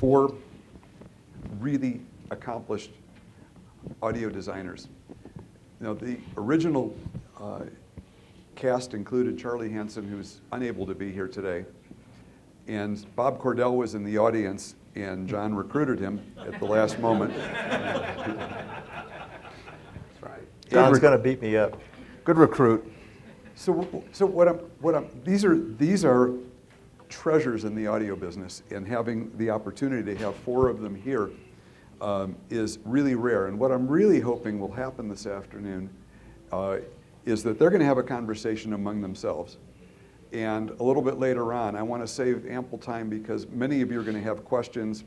4 really accomplished audio designers. Now, the original cast included Charlie Hanson, who's unable to be here today, and Bob Cordell was in the audience, and John recruited him at the last moment. That's right. John's going to beat me up. Good recruit. So these are treasures in the audio business, and having the opportunity to have 4 of them here is really rare. And what I'm really hoping will happen this afternoon is that they're going to have a conversation among themselves. And a little bit later on, I want to save ample time because many of you are going to have questions.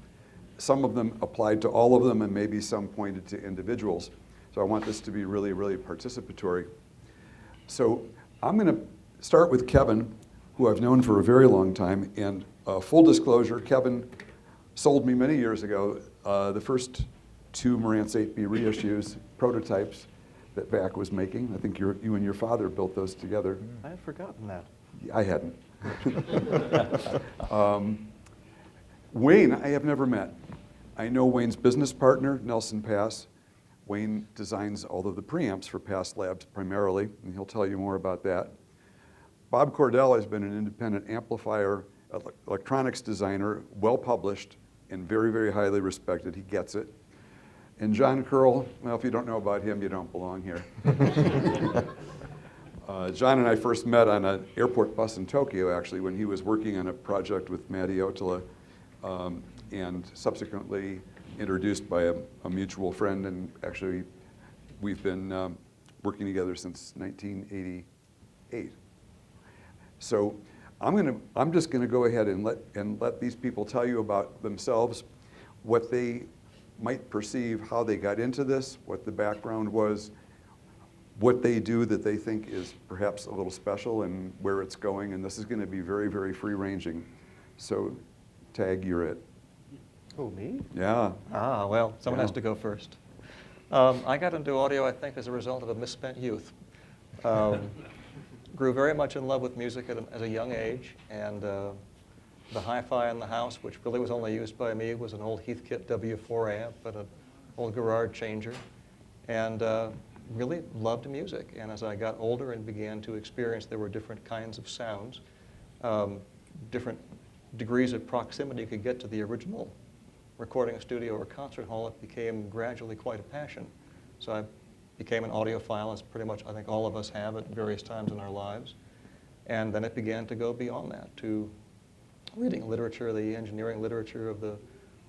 Some of them applied to all of them, and maybe some pointed to individuals. So I want this to be really, really participatory. So I'm going to start with Kevin, who I've known for a very long time. And full disclosure, Kevin sold me many years ago the first 2 Marantz 8B reissues, prototypes that VAC was making. I think you and your father built those together. I had forgotten that. I hadn't. Wayne, I have never met. I know Wayne's business partner, Nelson Pass. Wayne designs all of the preamps for Pass Labs primarily, and he'll tell you more about that. Bob Cordell has been an independent amplifier, electronics designer, well published, and very, very highly respected. He gets it. And John Curl, well, if you don't know about him, you don't belong here. John and I first met on an airport bus in Tokyo, actually, when he was working on a project with Matti Ottila, and subsequently introduced by a mutual friend. And actually, we've been working together since 1988. So I'm just going to go ahead and let these people tell you about themselves, what they might perceive, how they got into this, what the background was, what they do that they think is perhaps a little special, and where it's going. And this is going to be very, very free-ranging. So, Tag, you're it. Oh, me? Yeah. Ah, well, someone has to go first. I got into audio, I think, as a result of a misspent youth. Grew very much in love with music at a young age, and the hi-fi in the house, which really was only used by me, was an old Heathkit W4 amp and an old Garrard changer, and really loved music. And as I got older and began to experience there were different kinds of sounds, different degrees of proximity you could get to the original recording studio or concert hall, it became gradually quite a passion. So I became an audiophile, as pretty much I think all of us have at various times in our lives. And then it began to go beyond that, to reading literature, the engineering literature of the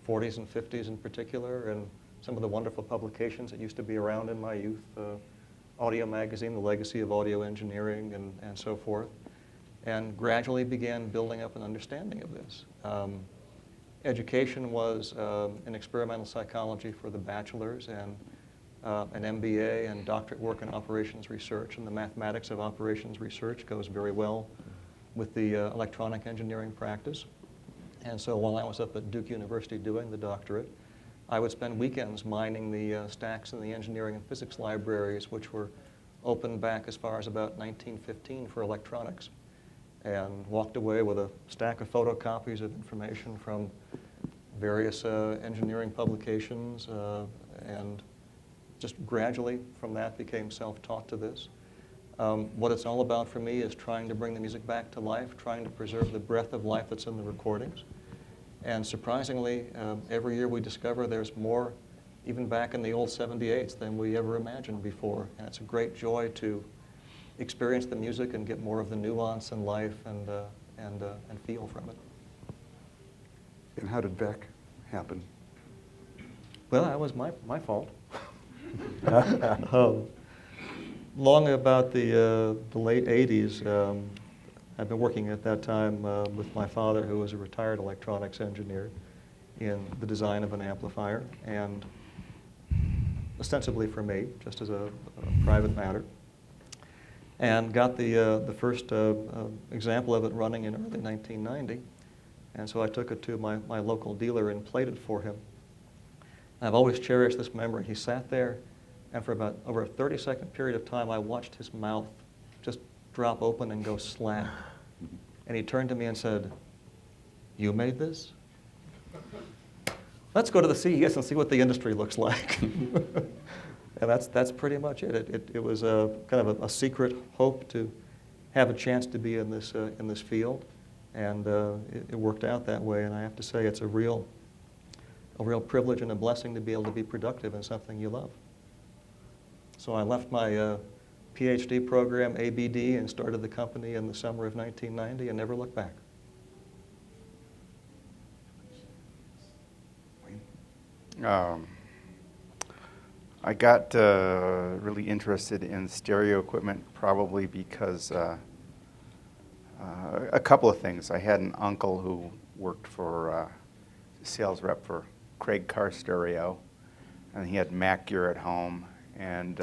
40s and 50s in particular, and some of the wonderful publications that used to be around in my youth, Audio Magazine, The Legacy of Audio Engineering, and so forth, and gradually began building up an understanding of this. Education was in experimental psychology for the bachelor's, and an MBA and doctorate work in operations research, and the mathematics of operations research goes very well with the electronic engineering practice. And so while I was up at Duke University doing the doctorate, I would spend weekends mining the stacks in the engineering and physics libraries, which were opened back as far as about 1915 for electronics, and walked away with a stack of photocopies of information from various engineering publications, and just gradually from that became self-taught to this. What it's all about for me is trying to bring the music back to life, trying to preserve the breath of life that's in the recordings. And surprisingly, every year we discover there's more, even back in the old 78s, than we ever imagined before. And it's a great joy to experience the music and get more of the nuance and life and feel from it. And how did VAC happen? Well, that was my fault. Long about the late 80s, I've been working at that time with my father, who was a retired electronics engineer, in the design of an amplifier, and ostensibly for me, just as a private matter, and got the first example of it running in early 1990. And so I took it to my local dealer and played it for him. I've always cherished this memory. He sat there, and for about over a 30-second period of time, I watched his mouth just drop open and go slack. And he turned to me and said, "You made this?" let's go to the CES and see what the industry looks like. And that's pretty much it. It was a kind of a secret hope to have a chance to be in this field, and it worked out that way. And I have to say, it's a real privilege and a blessing to be able to be productive in something you love. So I left my PhD program, ABD, and started the company in the summer of 1990 and never looked back. I got really interested in stereo equipment probably because a couple of things. I had an uncle who worked for sales rep for Craig Carr Stereo, and he had Mac gear at home, and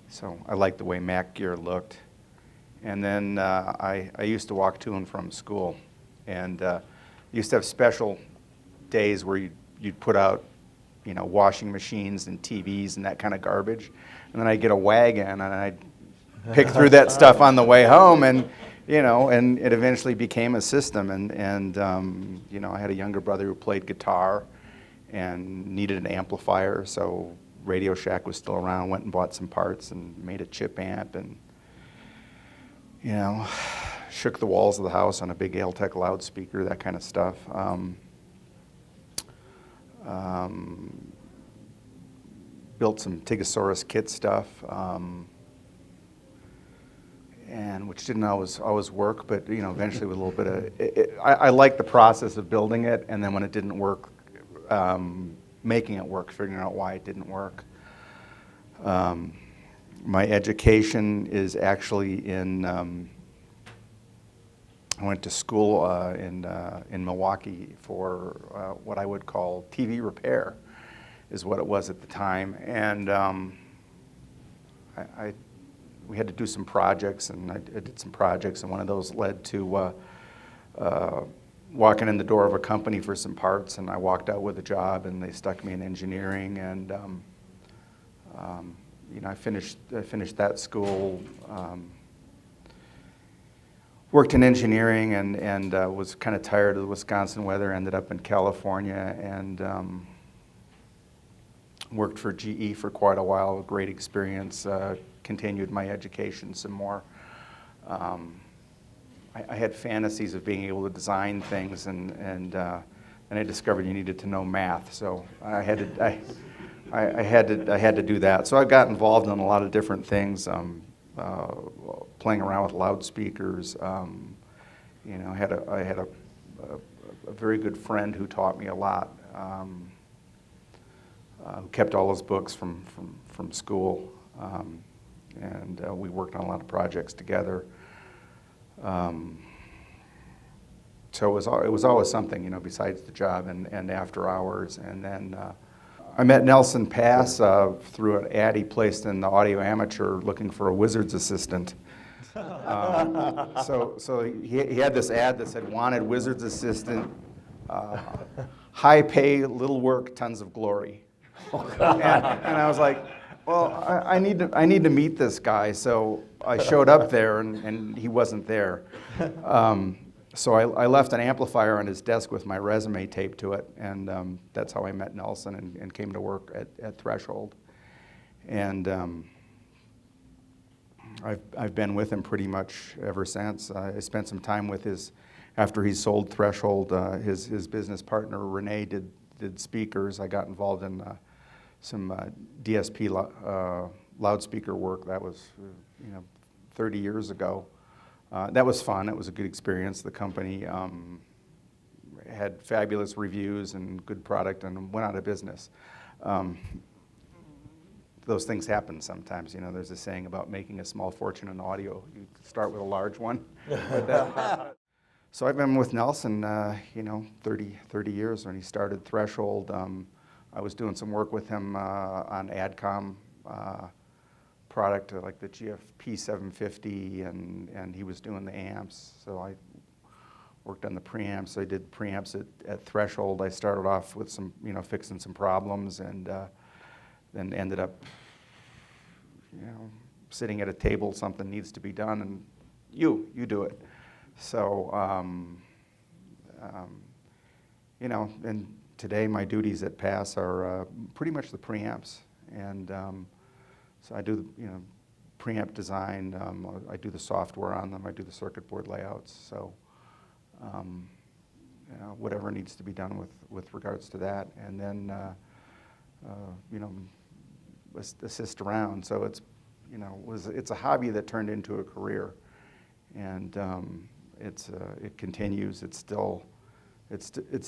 so I liked the way Mac gear looked. And then I used to walk to and from school, and used to have special days where you'd put out, you know, washing machines and TVs and that kind of garbage, and then I'd get a wagon and I'd pick through that stuff on the way home, and you know, and it eventually became a system. And you know, I had a younger brother who played guitar and needed an amplifier, so Radio Shack was still around. Went and bought some parts and made a chip amp, and you know, shook the walls of the house on a big Altec loudspeaker, that kind of stuff. Built some Tigosaurus kit stuff, and which didn't always work, but you know, eventually with a little bit of I liked the process of building it, and then when it didn't work, making it work, figuring out why it didn't work. My education is actually in. I went to school in Milwaukee for what I would call TV repair, is what it was at the time, and we had to do some projects, and I did some projects, and one of those led to walking in the door of a company for some parts, and I walked out with a job, and they stuck me in engineering, and you know, I finished that school. Worked in engineering and was kind of tired of the Wisconsin weather, ended up in California, and worked for GE for quite a while, a great experience, continued my education some more. I had fantasies of being able to design things, and I discovered you needed to know math, so I had to do that. So I got involved in a lot of different things. Playing around with loudspeakers. You know, I had a very good friend who taught me a lot, who kept all his books from school, and we worked on a lot of projects together. So it was always something, you know, besides the job and after hours. And then I met Nelson Pass through an ad he placed in the Audio Amateur looking for a wizard's assistant. So he had this ad that said, wanted wizard's assistant, high pay, little work, tons of glory. And I was like, well, I need to meet this guy. So I showed up there, and he wasn't there. So I left an amplifier on his desk with my resume taped to it, and that's how I met Nelson and came to work at Threshold. And I've been with him pretty much ever since. I spent some time with after he sold Threshold, his business partner Renee did speakers. I got involved in some DSP loudspeaker work. That was 30 years ago. That was fun. It was a good experience. The company had fabulous reviews and good product, and went out of business. Those things happen sometimes. You know, there's a saying about making a small fortune in audio. You start with a large one. So I've been with Nelson, 30 years. When he started Threshold, I was doing some work with him on AdCom product, like the GFP750, and he was doing the amps. So I worked on the preamps. I did preamps at Threshold. I started off with some, fixing some problems, and then ended up, sitting at a table, something needs to be done, and you do it. So, and today my duties at PASS are pretty much the preamps, and so I do preamp design. I do the software on them. I do the circuit board layouts. So whatever needs to be done with regards to that, and then assist around. So it's it's a hobby that turned into a career, and it continues. It's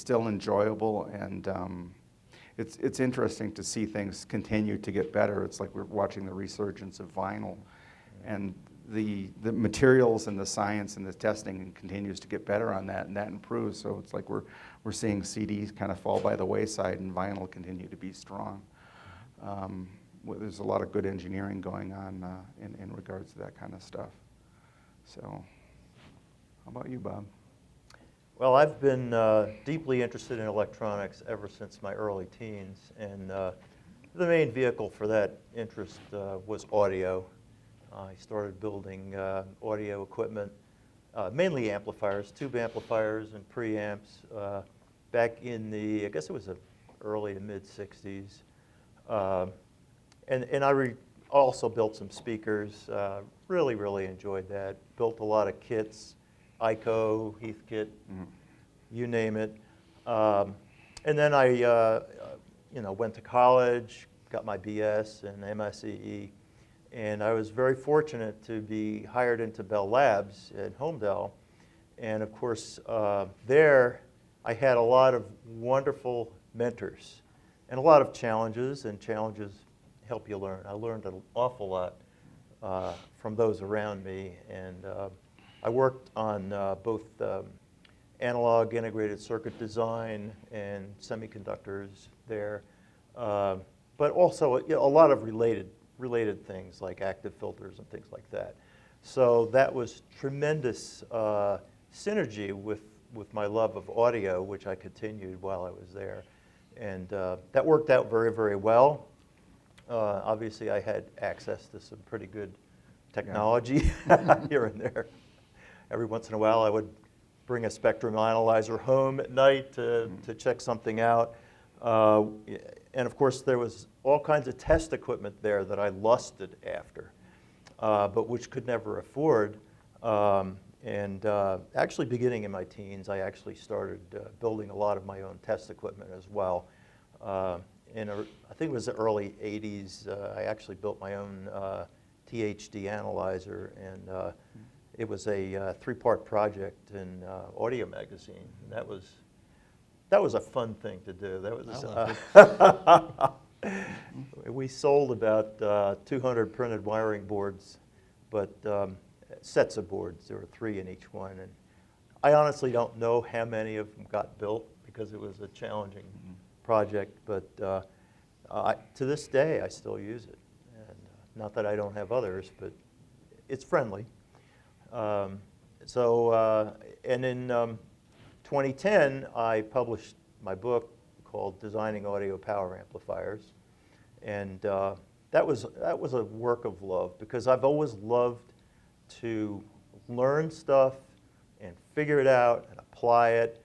still enjoyable, and it's interesting to see things continue to get better. It's like we're watching the resurgence of vinyl, and the materials and the science and the testing continues to get better on that, and that improves. So it's like we're seeing CDs kind of fall by the wayside and vinyl continue to be strong. There's a lot of good engineering going on in regards to that kind of stuff. So how about you, Bob? Well, I've been deeply interested in electronics ever since my early teens, and the main vehicle for that interest was audio. I started building audio equipment, mainly amplifiers, tube amplifiers and preamps, back in I guess it was the early to mid-'60s. And I also built some speakers, really enjoyed that. Built a lot of kits, ICO, Heathkit, you name it. And then I went to college, got my BS and MSCE, and I was very fortunate to be hired into Bell Labs at Homedale. And of course, there I had a lot of wonderful mentors and a lot of challenges, and challenges help you learn. I learned an awful lot from those around me, and I worked on both analog integrated circuit design and semiconductors there, but also a lot of related things like active filters and things like that. So that was tremendous synergy with my love of audio, which I continued while I was there. And that worked out very well. Obviously, I had access to some pretty good technology here and there. Every once in a while, I would bring a spectrum analyzer home at night to check something out. And of course, there was all kinds of test equipment there that I lusted after, but which could never afford. And actually, beginning in my teens, I actually started building a lot of my own test equipment as well. I think it was the early 80s, I actually built my own THD analyzer, and it was a 3-part project in Audio Magazine. And that was a fun thing to do. That was we sold about 200 printed wiring boards, but sets of boards. There were 3 in each one, and I honestly don't know how many of them got built because it was a challenging project, but to this day I still use it. And not that I don't have others, but it's friendly. And in 2010 I published my book called Designing Audio Power Amplifiers, and that was a work of love, because I've always loved to learn stuff and figure it out and apply it,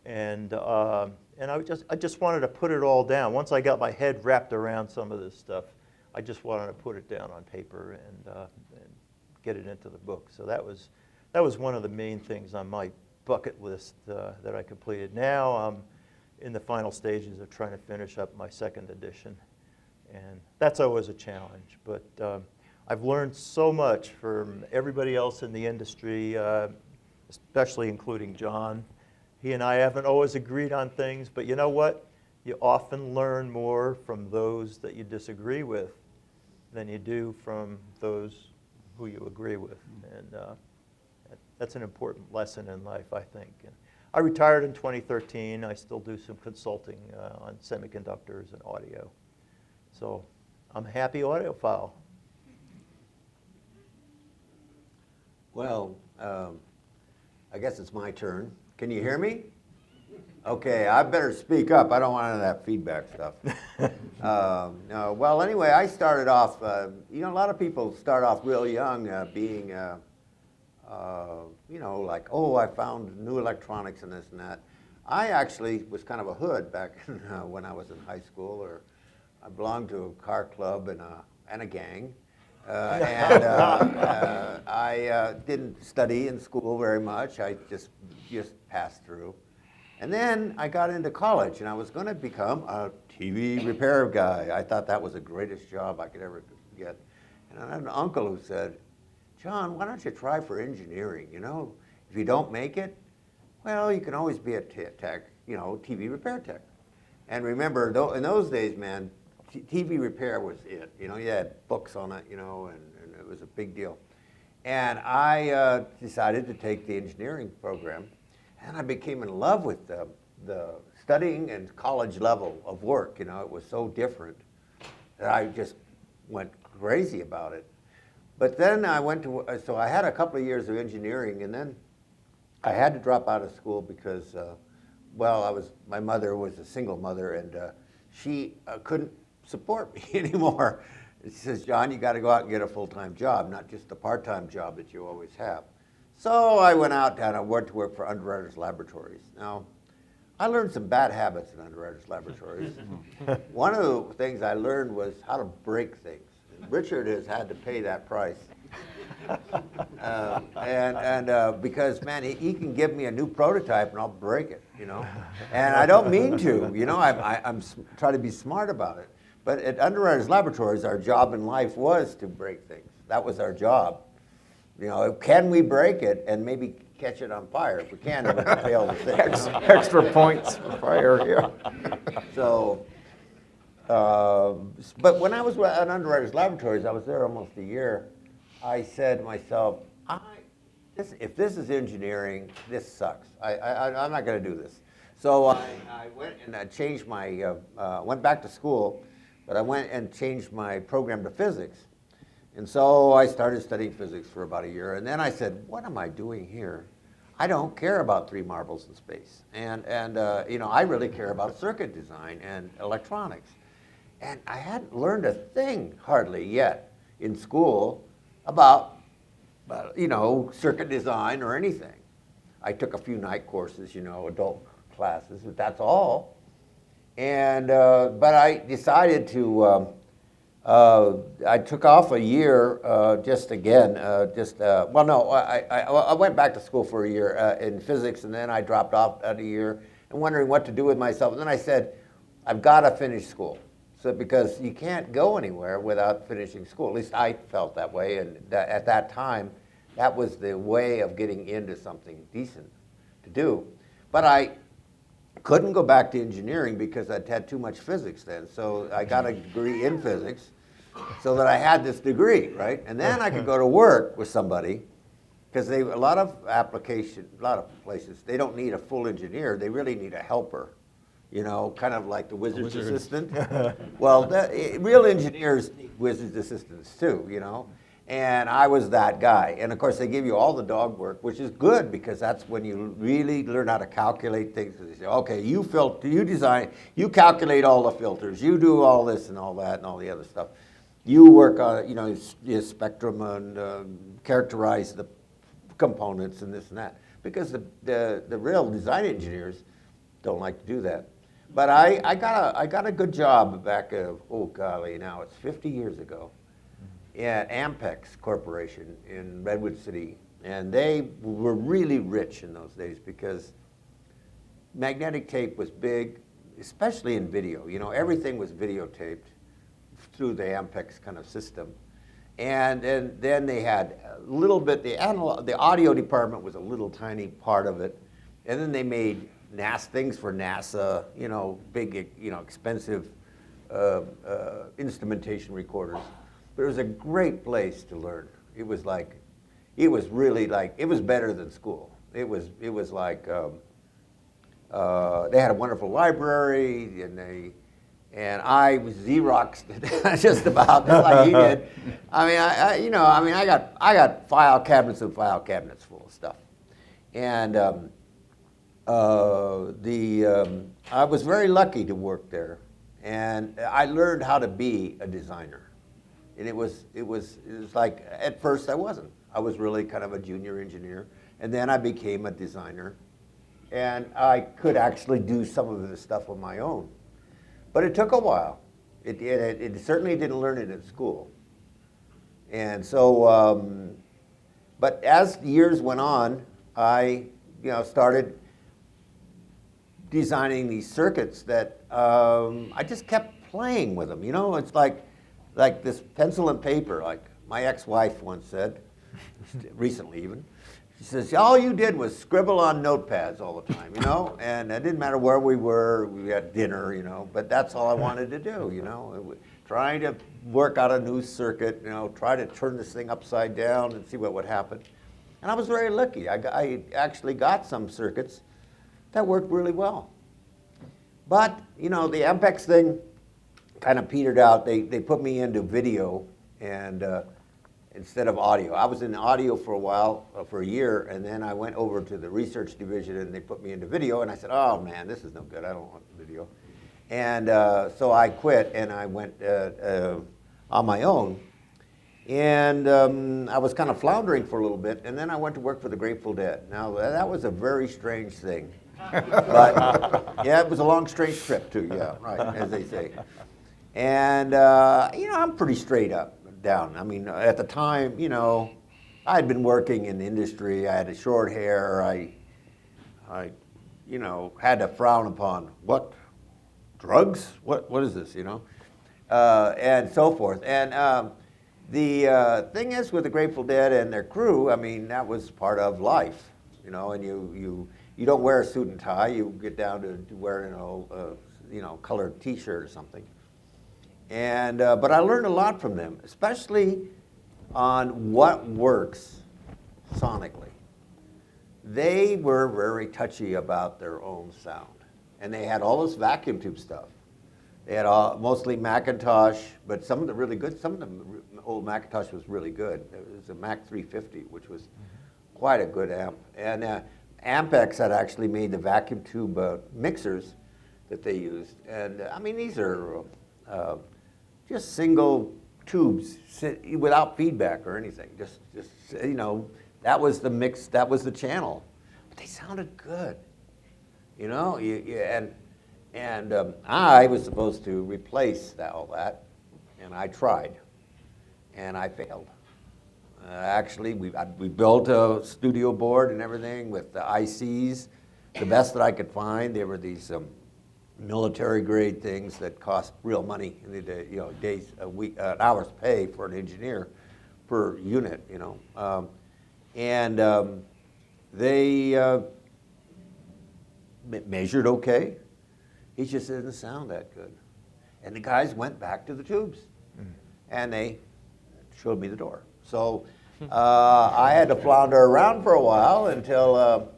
and I just wanted to put it all down. Once I got my head wrapped around some of this stuff, I just wanted to put it down on paper and get it into the book. So that was one of the main things on my bucket list that I completed. Now I'm in the final stages of trying to finish up my 2nd edition, and that's always a challenge. But I've learned so much from everybody else in the industry, especially including John. He and I haven't always agreed on things, but you know what? You often learn more from those that you disagree with than you do from those who you agree with. And that's an important lesson in life, I think. And I retired in 2013. I still do some consulting on semiconductors and audio. So I'm a happy audiophile. Well, I guess it's my turn. Can you hear me? Okay, I better speak up. I don't want any of that feedback stuff. No, well, anyway, I started off, a lot of people start off real young being, like, oh, I found new electronics and this and that. I actually was kind of a hood back when I was in high school, or I belonged to a car club and a gang. I didn't study in school very much. I just passed through. And then I got into college, and I was going to become a TV repair guy. I thought that was the greatest job I could ever get. And I had an uncle who said, John, why don't you try for engineering? You know, if you don't make it, well, you can always be a tech, you know, TV repair tech. And remember, in those days, man, TV repair was it. You know, you had books on it, you know, and it was a big deal. And I decided to take the engineering program, and I became in love with the studying and college level of work. You know, it was so different that I just went crazy about it. But then I went to, so I had a couple of years of engineering, and then I had to drop out of school because, well, my mother was a single mother, and she couldn't support me anymore. She says, John, you got to go out and get a full-time job, not just the part-time job that you always have. So I went out and I went to work for Underwriters Laboratories. Now, I learned some bad habits in Underwriters Laboratories. One of the things I learned was how to break things. And Richard has had to pay that price. Because, man, he can give me a new prototype and I'll break it, you know. And I don't mean to, you know, I'm trying to be smart about it. But at Underwriters Laboratories, our job in life was to break things. That was our job. You know, can we break it and maybe catch it on fire? If we can, then we can fail the thing. Extra points for fire, yeah. So, but when I was at Underwriters Laboratories, I was there almost a year. I said to myself, if this is engineering, this sucks. I'm not going to do this. So I went and I changed my, went back to school, but I went and changed my program to physics. And so I started studying physics for about a year, and then I said, what am I doing here? I don't care about three marbles in space. And you know, I really care about circuit design and electronics. And I hadn't learned a thing hardly yet in school about, you know, circuit design or anything. I took a few night courses, you know, adult classes, but that's all. And, but I decided to, I took off a year well, no, I went back to school for a year in physics, and then I dropped off at a year and wondering what to do with myself. And then I said, I've got to finish school. So because you can't go anywhere without finishing school. At least I felt that way, and at that time, that was the way of getting into something decent to do. But I couldn't go back to engineering because I'd had too much physics then. So I got a degree in physics so that I had this degree, right? And then I could go to work with somebody, because a lot of places, they don't need a full engineer, they really need a helper. You know, kind of like the wizard's assistant. Well, real engineers need wizard's assistants too, you know. And I was that guy. And of course, they give you all the dog work, which is good because that's when you really learn how to calculate things. They say, okay, you design, you calculate all the filters, you do all this and all that and all the other stuff. You work on, you know, your spectrum and characterize the components and this and that. Because the real design engineers don't like to do that. But I got a good job back, oh golly, now it's 50 years ago, at Ampex Corporation in Redwood City. And they were really rich in those days because magnetic tape was big, especially in video. You know, everything was videotaped through the Ampex kind of system. And then they had a little bit, the audio department was a little tiny part of it. And then they made things for NASA, you know, big, you know, expensive instrumentation recorders. But it was a great place to learn. It was really like, it was better than school. It was like, they had a wonderful library, and I was Xeroxed it just about like he did. I got file cabinets and file cabinets full of stuff. And I was very lucky to work there, and I learned how to be a designer. And it was like, at first I wasn't. I was really kind of a junior engineer, and then I became a designer. and I could actually do some of this stuff on my own. But it took a while. It certainly didn't learn it at school. And so, but as years went on, I started designing these circuits that I just kept playing with them. It's like this pencil and paper, like my ex-wife once said, recently even. She says, all you did was scribble on notepads all the time, and it didn't matter where we were, we had dinner, but that's all I wanted to do, trying to work out a new circuit, try to turn this thing upside down and see what would happen. And I was very lucky. I actually got some circuits that worked really well. But, the Ampex thing kind of petered out. They put me into video and instead of audio. I was in audio for a while, for a year, and then I went over to the research division and they put me into video, and I said, oh man, this is no good, I don't want video. And so I quit and I went on my own. And I was kind of floundering for a little bit, and then I went to work for the Grateful Dead. Now, that was a very strange thing. But, yeah, it was a long, strange trip, too, yeah, right, as they say. And, I'm pretty straight up, down. I mean, at the time, I had been working in the industry. I had a short hair. I had to frown upon, what, drugs? What is this, and so forth. And the thing is with the Grateful Dead and their crew, I mean, that was part of life, and you don't wear a suit and tie. You get down to wearing a colored T-shirt or something. And but I learned a lot from them, especially on what works sonically. They were very touchy about their own sound, and they had all this vacuum tube stuff. They had mostly Macintosh, but some of the really good, some of the old Macintosh was really good. It was a Mac 350, which was quite a good amp. And Ampex had actually made the vacuum tube mixers that they used. And I mean, these are just single tubes without feedback or anything. Just that was the mix, that was the channel. But they sounded good, And I was supposed to replace all that, and I tried, and I failed. Actually, we built a studio board and everything with the ICs, the best that I could find. They were these military-grade things that cost real money, days, a week, an hour's pay for an engineer per unit, and they measured okay. He just didn't sound that good. And the guys went back to the tubes, and they showed me the door. So I had to flounder around for a while until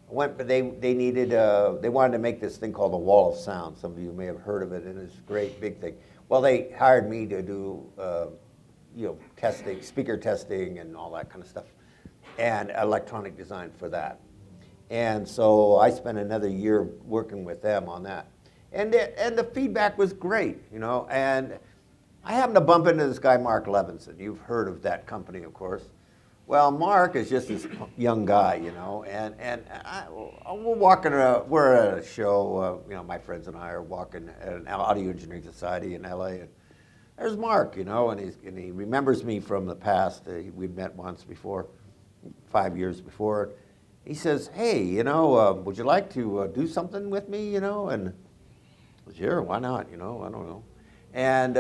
they wanted to make this thing called the Wall of Sound. Some of you may have heard of it, and it's a great big thing. Well, they hired me to do testing, speaker testing, and all that kind of stuff, and electronic design for that. And so I spent another year working with them on that. And the feedback was great, and I happened to bump into this guy, Mark Levinson. You've heard of that company, of course. Well, Mark is just this young guy, we're walking we're at a show, my friends and I are walking at an audio engineering society in LA, and there's Mark, and he remembers me from the past. We'd met once before, 5 years before. He says, hey, would you like to do something with me, and sure, why not, I don't know. And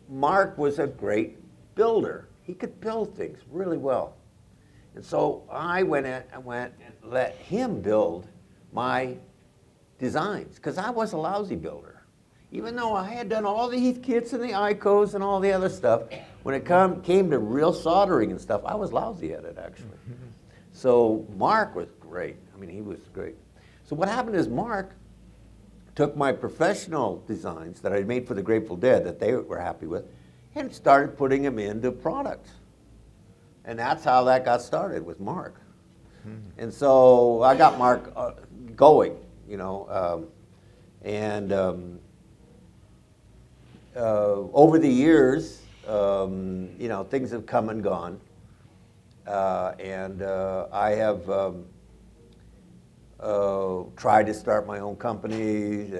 Mark was a great builder. He could build things really well. And so I went and let him build my designs, because I was a lousy builder. Even though I had done all the Heathkits and the ICOs and all the other stuff, when it came to real soldering and stuff, I was lousy at it, actually. So Mark was great. I mean, he was great. So what happened is Mark took my professional designs that I made for the Grateful Dead that they were happy with and started putting them into products. And that's how that got started, with Mark. And so I got Mark going, over the years, things have come and gone. I have tried to start my own company,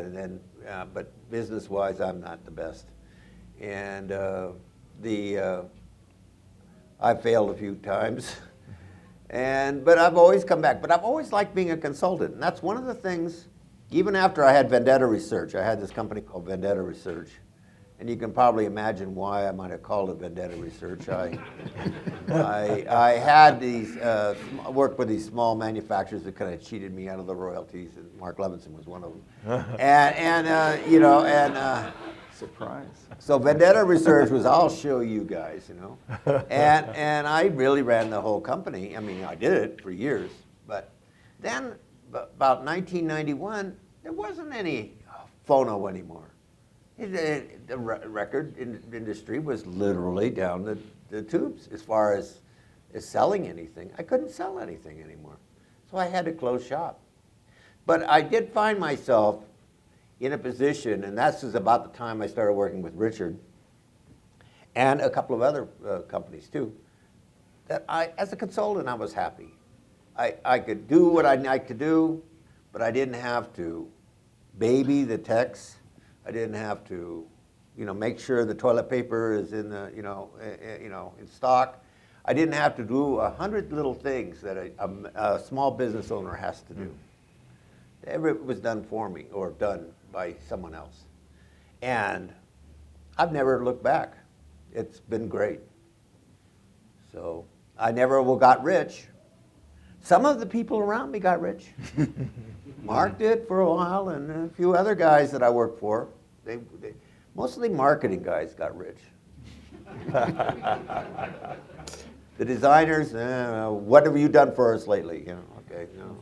but business-wise, I'm not the best. And I've failed a few times, but I've always come back. But I've always liked being a consultant, and that's one of the things. Even after I had Vendetta Research, I had this company called Vendetta Research, and you can probably imagine why I might have called it Vendetta Research. I had these worked with these small manufacturers that kind of cheated me out of the royalties, and Mark Levinson was one of them. You know, Surprise. so Vendetta Research was, I'll show you guys, you know. And I really ran the whole company. I mean, I did it for years. But then, about 1991, there wasn't any phono anymore. The record industry was literally down the tubes as far as selling anything. I couldn't sell anything anymore. So I had to close shop. But I did find myself in a position, and this is about the time I started working with Richard and a couple of other companies too, that as a consultant, I was happy. I could do what I like to do, but I didn't have to baby the techs. I didn't have to, make sure the toilet paper is in the, in stock. I didn't have to do 100 little things that a small business owner has to do. It was done for me or done by someone else. And I've never looked back. It's been great. So I never got rich. Some of the people around me got rich. Mark did for a while, and a few other guys that I worked for. Mostly marketing guys got rich. The designers, what have you done for us lately? Okay, no.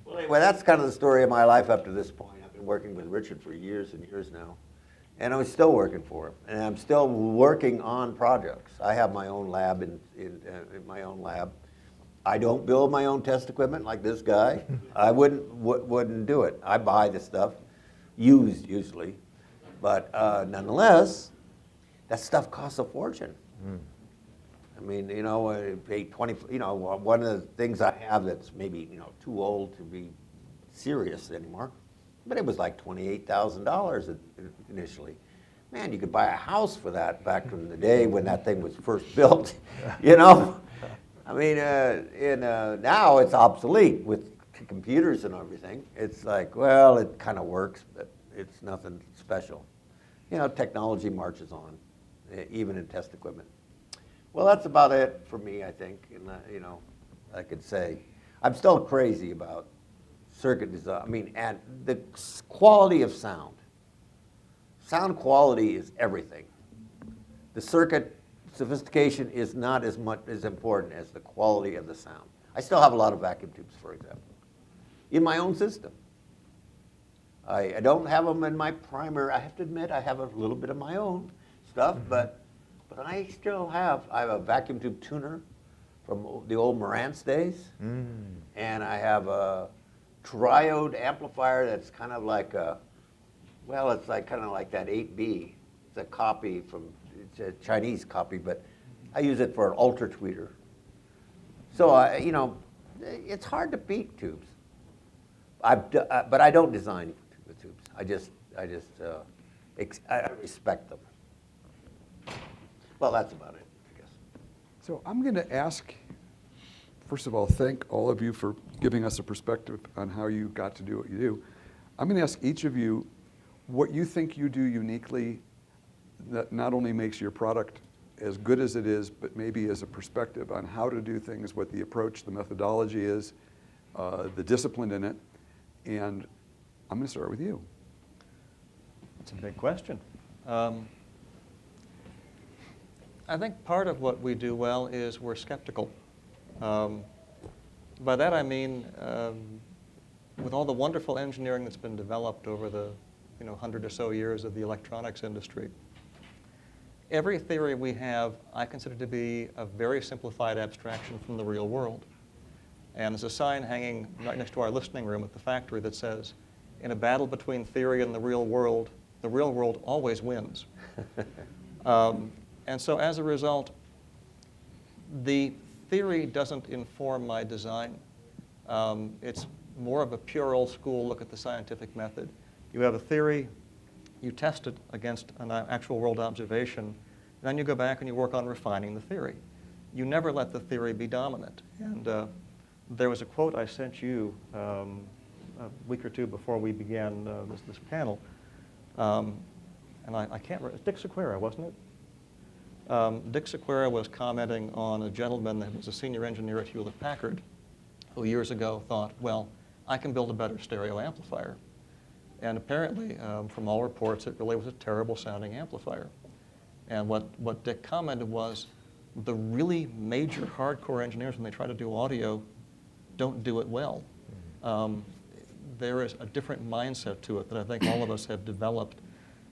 Well, anyway, that's kind of the story of my life up to this point. I've been working with Richard for years and years now, and I'm still working for him, and I'm still working on projects. I have my own lab in my own lab. I don't build my own test equipment like this guy. I wouldn't do it. I buy the stuff, used usually, but nonetheless, that stuff costs a fortune. I mean, pay 20. One of the things I have that's maybe too old to be serious anymore, but it was like $28,000 initially. Man, you could buy a house for that back in the day when that thing was first built. I mean, now it's obsolete with computers and everything. It's like, well, it kind of works, but it's nothing special. Technology marches on, even in test equipment. Well, that's about it for me, I think. And I could say, I'm still crazy about circuit design. I mean, and the quality of sound. Sound quality is everything. The circuit sophistication is not as important as the quality of the sound. I still have a lot of vacuum tubes, for example, in my own system. I don't have them in my primer. I have to admit, I have a little bit of my own stuff, but I still have a vacuum tube tuner from the old Marantz days, and I have a triode amplifier that's kind of like it's like kind of like that 8B. It's a copy it's a Chinese copy, but I use it for an ultra tweeter. So it's hard to beat tubes. But I don't design the tubes. I respect them. Well, that's about it, I guess. So I'm going to ask, first of all, thank all of you for giving us a perspective on how you got to do what you do. I'm going to ask each of you what you think you do uniquely that not only makes your product as good as it is, but maybe as a perspective on how to do things, what the approach, the methodology is, the discipline in it. And I'm going to start with you. It's a big question. I think part of what we do well is we're skeptical. By that I mean, with all the wonderful engineering that's been developed over the 100 or so years of the electronics industry, every theory we have I consider to be a very simplified abstraction from the real world. And there's a sign hanging right next to our listening room at the factory that says, in a battle between theory and the real world always wins. And so as a result, the theory doesn't inform my design. It's more of a pure old school look at the scientific method. You have a theory, you test it against an actual world observation, and then you go back and you work on refining the theory. You never let the theory be dominant. And there was a quote I sent you a week or two before we began this panel, and I can't remember, Dick Sequeira, wasn't it? Dick Sequeira was commenting on a gentleman that was a senior engineer at Hewlett-Packard who years ago thought, well, I can build a better stereo amplifier. And apparently, from all reports, it really was a terrible sounding amplifier. And what Dick commented was, the really major hardcore engineers, when they try to do audio, don't do it well. There is a different mindset to it that I think all of us have developed.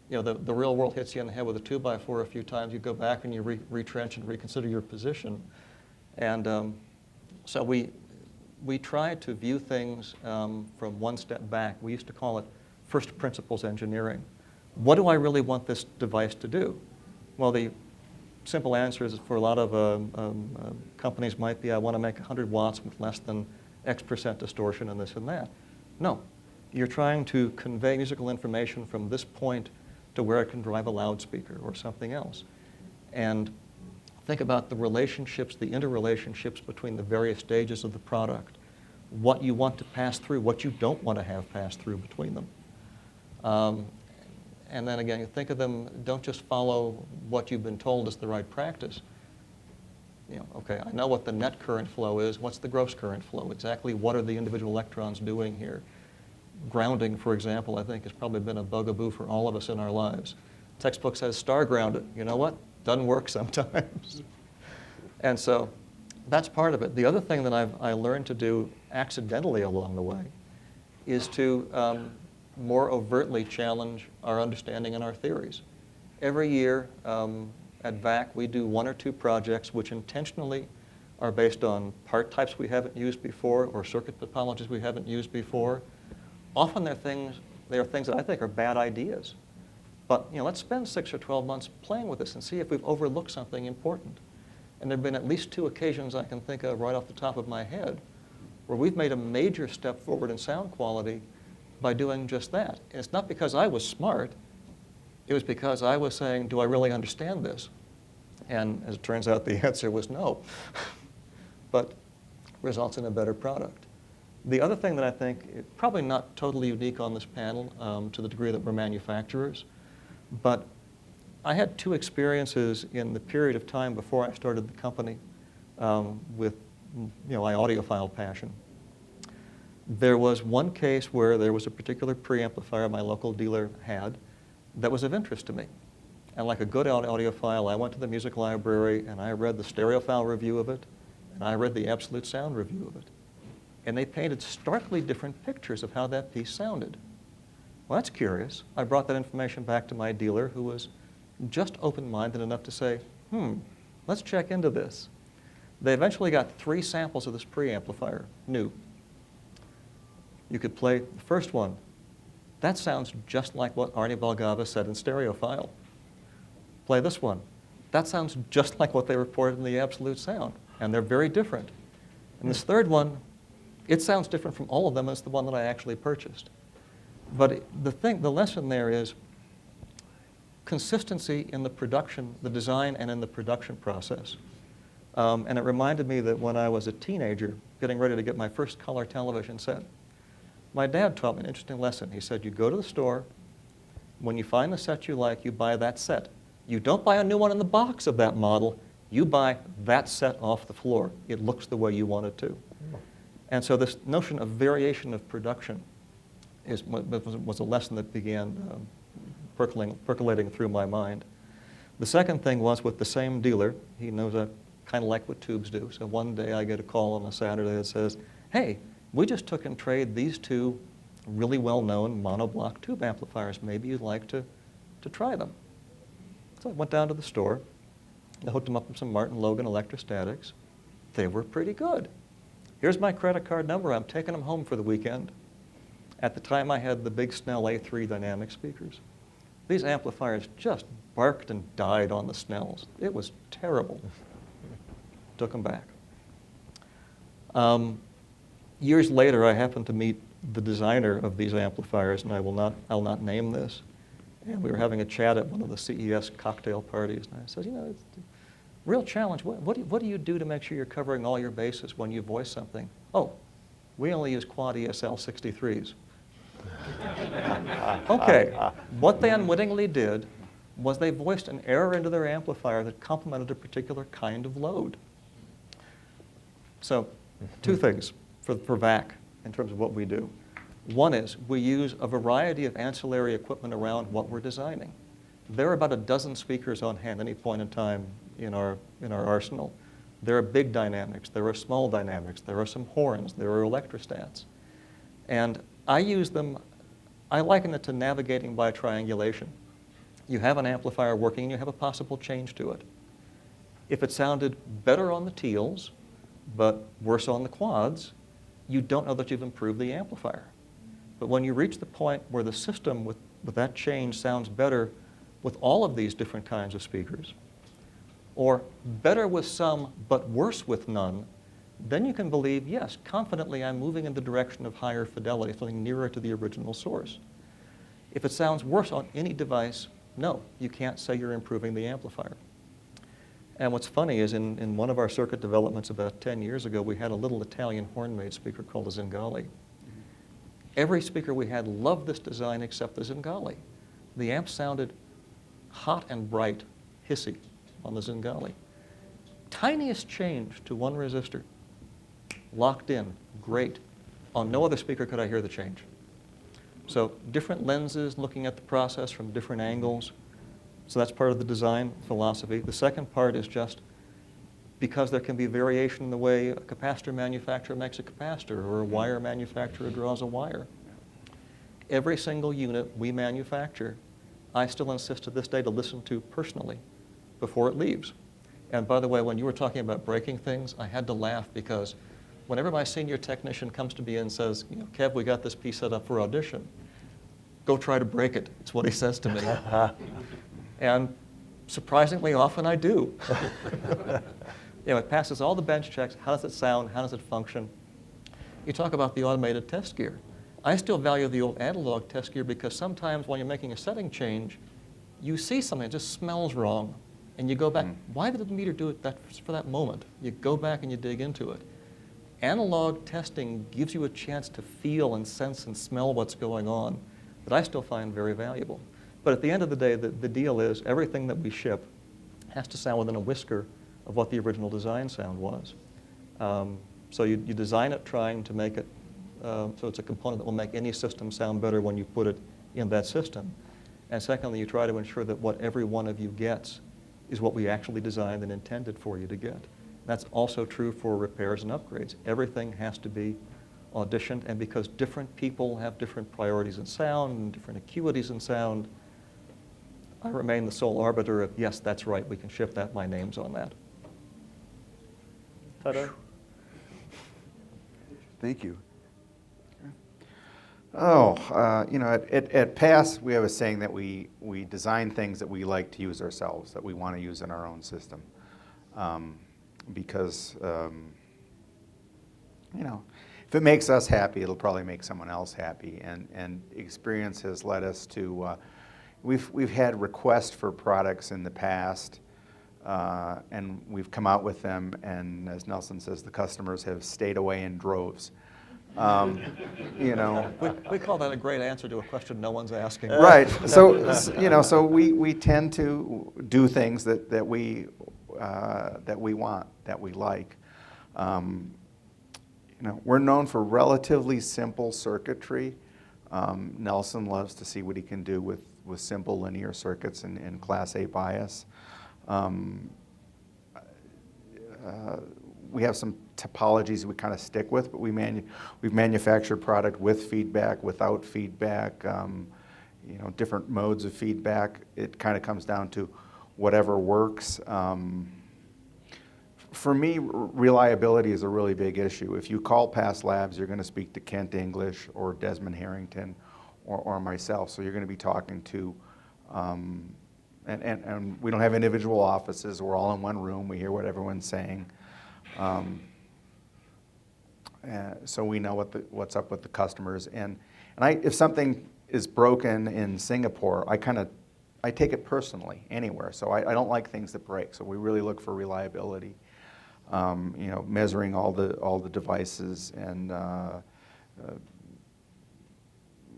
You know, the real world hits you in the head with a 2x4 a few times. You go back and you retrench and reconsider your position. And so we try to view things from one step back. We used to call it first principles engineering. What do I really want this device to do? Well, the simple answer is for a lot of companies might be, I want to make 100 watts with less than X% distortion and this and that. No, you're trying to convey musical information from this point to where it can drive a loudspeaker or something else. And think about the relationships, the interrelationships between the various stages of the product, what you want to pass through, what you don't want to have pass through between them. And then again, you think of them, don't just follow what you've been told is the right practice. You know, okay, I know what the net current flow is. What's the gross current flow? Exactly what are the individual electrons doing here? Grounding, for example, I think has probably been a bugaboo for all of us in our lives. Textbook says star ground it. You know what? Doesn't work sometimes. And so that's part of it. The other thing that I learned to do accidentally along the way is to more overtly challenge our understanding and our theories. Every year at VAC, we do 1 or 2 projects which intentionally are based on part types we haven't used before or circuit topologies we haven't used before. Often they are things that I think are bad ideas. But you know, let's spend 6 or 12 months playing with this and see if we've overlooked something important. And there have been at least 2 occasions I can think of right off the top of my head where we've made a major step forward in sound quality by doing just that. And it's not because I was smart. It was because I was saying, do I really understand this? And as it turns out, the answer was no. But results in a better product. The other thing that I think, probably not totally unique on this panel to the degree that we're manufacturers, but I had 2 experiences in the period of time before I started the company with my audiophile passion. There was one case where there was a particular preamplifier my local dealer had that was of interest to me. And like a good audiophile, I went to the music library and I read the stereophile review of it, and I read the absolute sound review of it. And they painted starkly different pictures of how that piece sounded. Well, that's curious. I brought that information back to my dealer, who was just open-minded enough to say, let's check into this. They eventually got 3 samples of this preamplifier, new. You could play the first one. That sounds just like what Arnie Balgava said in stereophile. Play this one. That sounds just like what they reported in the absolute sound, and they're very different. And this third one, it sounds different from all of them as the one that I actually purchased. But the lesson there is consistency in the production, the design, and in the production process. And it reminded me that when I was a teenager, getting ready to get my first color television set, my dad taught me an interesting lesson. He said, you go to the store, when you find the set you like, you buy that set. You don't buy a new one in the box of that model, you buy that set off the floor. It looks the way you want it to. And so this notion of variation of production was a lesson that began percolating through my mind. The second thing was with the same dealer. He knows I kind of like what tubes do. So one day I get a call on a Saturday that says, hey, we just took in trade these 2 really well-known monoblock tube amplifiers. Maybe you'd like to try them. So I went down to the store. I hooked them up with some Martin Logan electrostatics. They were pretty good. Here's my credit card number. I'm taking them home for the weekend. At the time, I had the big Snell A3 dynamic speakers. These amplifiers just barked and died on the Snells. It was terrible. Took them back. Years later, I happened to meet the designer of these amplifiers, and I'll not name this. And we were having a chat at one of the CES cocktail parties, and I said, it's a real challenge. What do you do to make sure you're covering all your bases when you voice something? Oh, we only use quad ESL 63s. Okay, what they unwittingly did was they voiced an error into their amplifier that complemented a particular kind of load. So, two things for VAC in terms of what we do. One is we use a variety of ancillary equipment around what we're designing. There are about a dozen speakers on hand at any point in time in our arsenal. There are big dynamics, there are small dynamics, there are some horns, there are electrostats. And I use them, I liken it to navigating by triangulation. You have an amplifier working and you have a possible change to it. If it sounded better on the teals, but worse on the quads, you don't know that you've improved the amplifier. But when you reach the point where the system with that change sounds better with all of these different kinds of speakers, or better with some but worse with none, then you can believe, yes, confidently I'm moving in the direction of higher fidelity, something nearer to the original source. If it sounds worse on any device, no, you can't say you're improving the amplifier. And what's funny is in one of our circuit developments about 10 years ago, we had a little Italian horn-made speaker called the Zingali. Every speaker we had loved this design except the Zingali. The amp sounded hot and bright, hissy on the Zingali. Tiniest change to one resistor, locked in, great. On no other speaker could I hear the change. So different lenses, looking at the process from different angles. So that's part of the design philosophy. The second part is just because there can be variation in the way a capacitor manufacturer makes a capacitor or a wire manufacturer draws a wire. Every single unit we manufacture, I still insist to this day to listen to personally before it leaves. And by the way, when you were talking about breaking things, I had to laugh because whenever my senior technician comes to me and says, Kev, we got this piece set up for audition, go try to break it. It's what he says to me. And surprisingly often I do. It passes all the bench checks. How does it sound? How does it function? You talk about the automated test gear. I still value the old analog test gear because sometimes when you're making a setting change, you see something that just smells wrong. And you go back, why did the meter do it for that moment? You go back and you dig into it. Analog testing gives you a chance to feel and sense and smell what's going on that I still find very valuable. But at the end of the day, the deal is everything that we ship has to sound within a whisker of what the original design sound was. So you design it trying to make it so it's a component that will make any system sound better when you put it in that system. And secondly, you try to ensure that what every one of you gets is what we actually designed and intended for you to get. That's also true for repairs and upgrades. Everything has to be auditioned, and because different people have different priorities in sound and different acuities in sound, I remain the sole arbiter of, yes, that's right, we can ship that, my name's on that. Ta-da. Thank you. At PASS, we have a saying that we design things that we like to use ourselves, that we want to use in our own system. Because, if it makes us happy, it'll probably make someone else happy. And experience has led us to, we've had requests for products in the past, and we've come out with them, and as Nelson says, the customers have stayed away in droves. We call that a great answer to a question no one's asking. Right. So we tend to do things that we want, that we like. We're known for relatively simple circuitry. Nelson loves to see what he can do with simple linear circuits in Class A bias. We have some topologies we kind of stick with, but we've manufactured product with feedback, without feedback, different modes of feedback. It kind of comes down to whatever works. For me, reliability is a really big issue. If you call PASS Labs, you're going to speak to Kent English or Desmond Harrington or myself. So you're going to be talking to, and we don't have individual offices. We're all in one room. We hear what everyone's saying. so we know what's up with the customers. And if something is broken in Singapore, I take it personally anywhere. So I don't like things that break. So we really look for reliability. Measuring all the devices and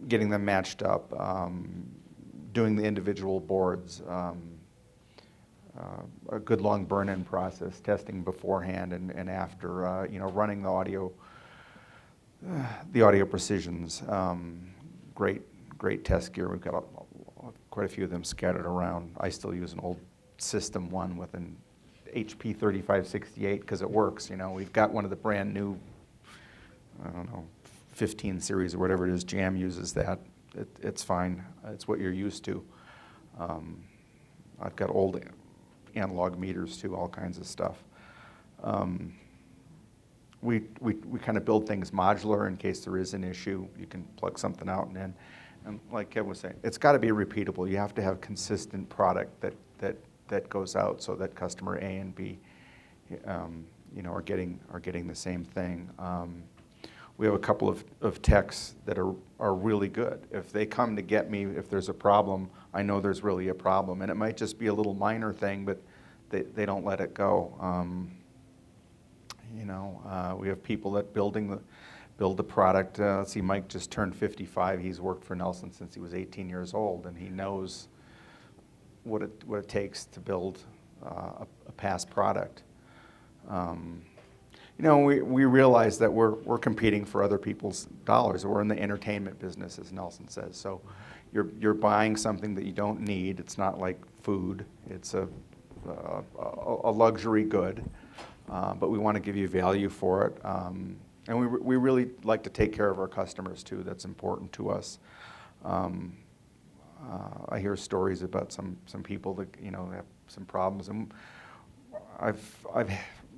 getting them matched up, doing the individual boards, a good long burn-in process, testing beforehand and after, running the audio precisions, great test gear. We've got quite a few of them scattered around. I still use an old System 1 with an HP 3568 because it works. We've got one of the brand new, 15 series or whatever it is. Jam uses that. It's fine. It's what you're used to. I've got old analog meters too, all kinds of stuff. We kind of build things modular in case there is an issue. You can plug something out and in. And like Kevin was saying, it's got to be repeatable. You have to have consistent product that goes out so that customer A and B, are getting the same thing. We have a couple of techs that are really good. If they come to get me, if there's a problem, I know there's really a problem, and it might just be a little minor thing, but they don't let it go. We have people that build the product. Let's see, Mike just turned 55. He's worked for Nelson since he was 18 years old, and he knows what it takes to build a past product. We realize that we're competing for other people's dollars. We're in the entertainment business, as Nelson says. So you're buying something that you don't need. It's not like food. It's a luxury good, but we want to give you value for it. And we really like to take care of our customers too. That's important to us. I hear stories about some people that have some problems, and I've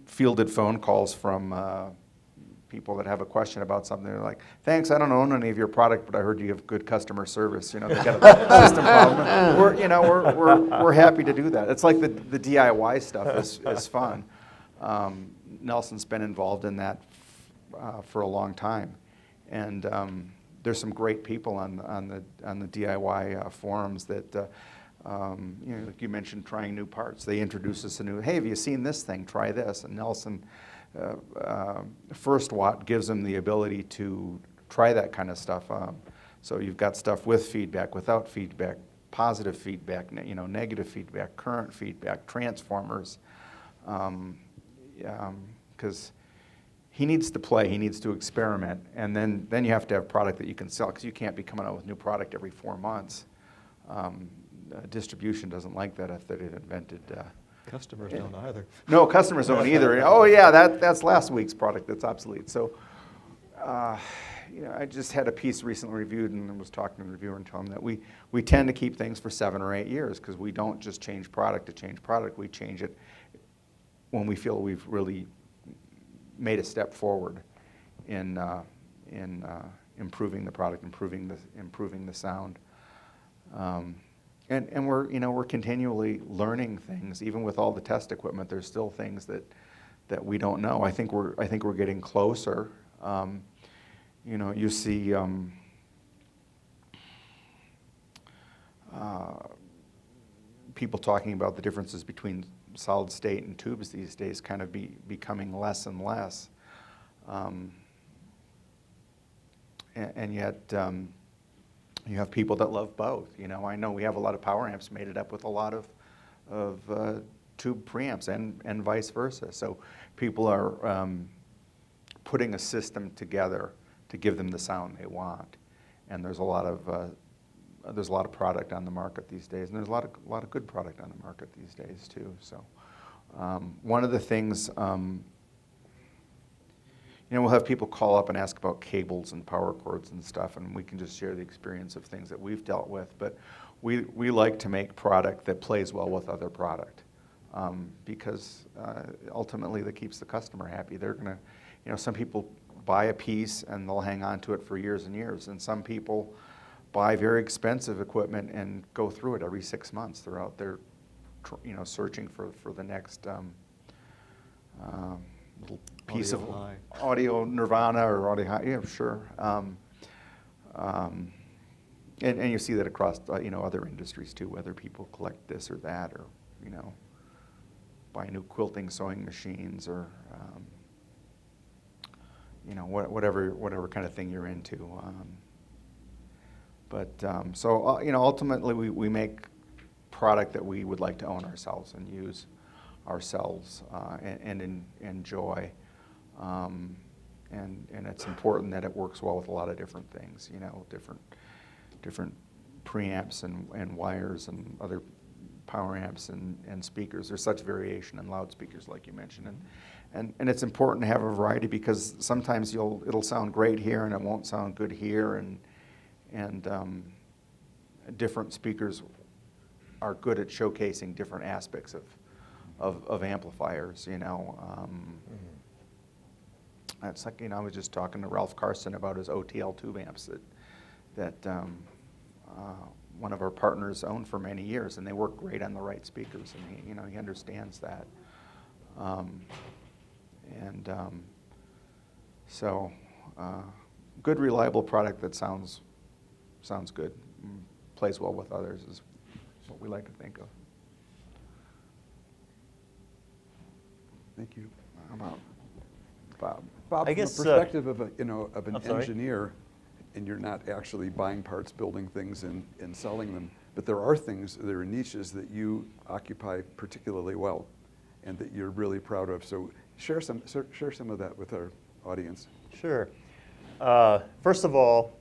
fielded phone calls from people that have a question about something. They're like, "Thanks, I don't own any of your product, but I heard you have good customer service. They've got a system problem." We're happy to do that. It's like the DIY stuff is fun. Nelson's been involved in that for a long time, and there's some great people on the DIY forums that. Like you mentioned, trying new parts. They introduce us a new, hey, have you seen this thing? Try this. And Nelson, First Watt gives them the ability to try that kind of stuff. So you've got stuff with feedback, without feedback, positive feedback, negative feedback, current feedback, transformers. Because he needs to play, he needs to experiment, and then you have to have product that you can sell, because you can't be coming out with new product every 4 months. Distribution doesn't like that if they've invented. Customers don't either. No, customers don't either. Oh yeah, that's last week's product that's obsolete. So, I just had a piece recently reviewed and was talking to the reviewer and telling them that we tend to keep things for 7 or 8 years because we don't just change product to change product. We change it when we feel we've really made a step forward in improving the product, improving the sound. And we're continually learning things. Even with all the test equipment, there's still things that we don't know. I think we're getting closer. You see people talking about the differences between solid state and tubes these days kind of becoming less and less. And yet you have people that love both. I know we have a lot of power amps mated up with a lot of tube preamps and vice versa. So people are putting a system together to give them the sound they want. And there's a lot of product on the market these days, and there's a lot of good product on the market these days too. So one of the things. We'll have people call up and ask about cables and power cords and stuff, and we can just share the experience of things that we've dealt with. But we like to make product that plays well with other product because ultimately that keeps the customer happy. They're going to, some people buy a piece and they'll hang on to it for years and years, and some people buy very expensive equipment and go through it every 6 months. They're out there, searching for the next little piece Audio of high. audio nirvana or audio high. Yeah, sure. And you see that across other industries too, whether people collect this or that, or buy new quilting sewing machines, or whatever kind of thing you're into. So ultimately we make product that we would like to own ourselves and use ourselves and enjoy. And it's important that it works well with a lot of different things, different preamps and wires and other power amps and speakers. There's such variation in loudspeakers, like you mentioned, and it's important to have a variety, because sometimes it'll sound great here and it won't sound good here, and different speakers are good at showcasing different aspects of amplifiers. It's like, I was just talking to Ralph Carson about his OTL tube amps that one of our partners owned for many years, and they work great on the right speakers, and he understands that. So good, reliable product that sounds good, plays well with others is what we like to think of. Thank you. How about Bob? Bob, I from guess, the perspective of an I'm sorry? engineer, and you're not actually buying parts, building things, and selling them, but there are niches that you occupy particularly well, and that you're really proud of. So share some of that with our audience. Sure. First of all,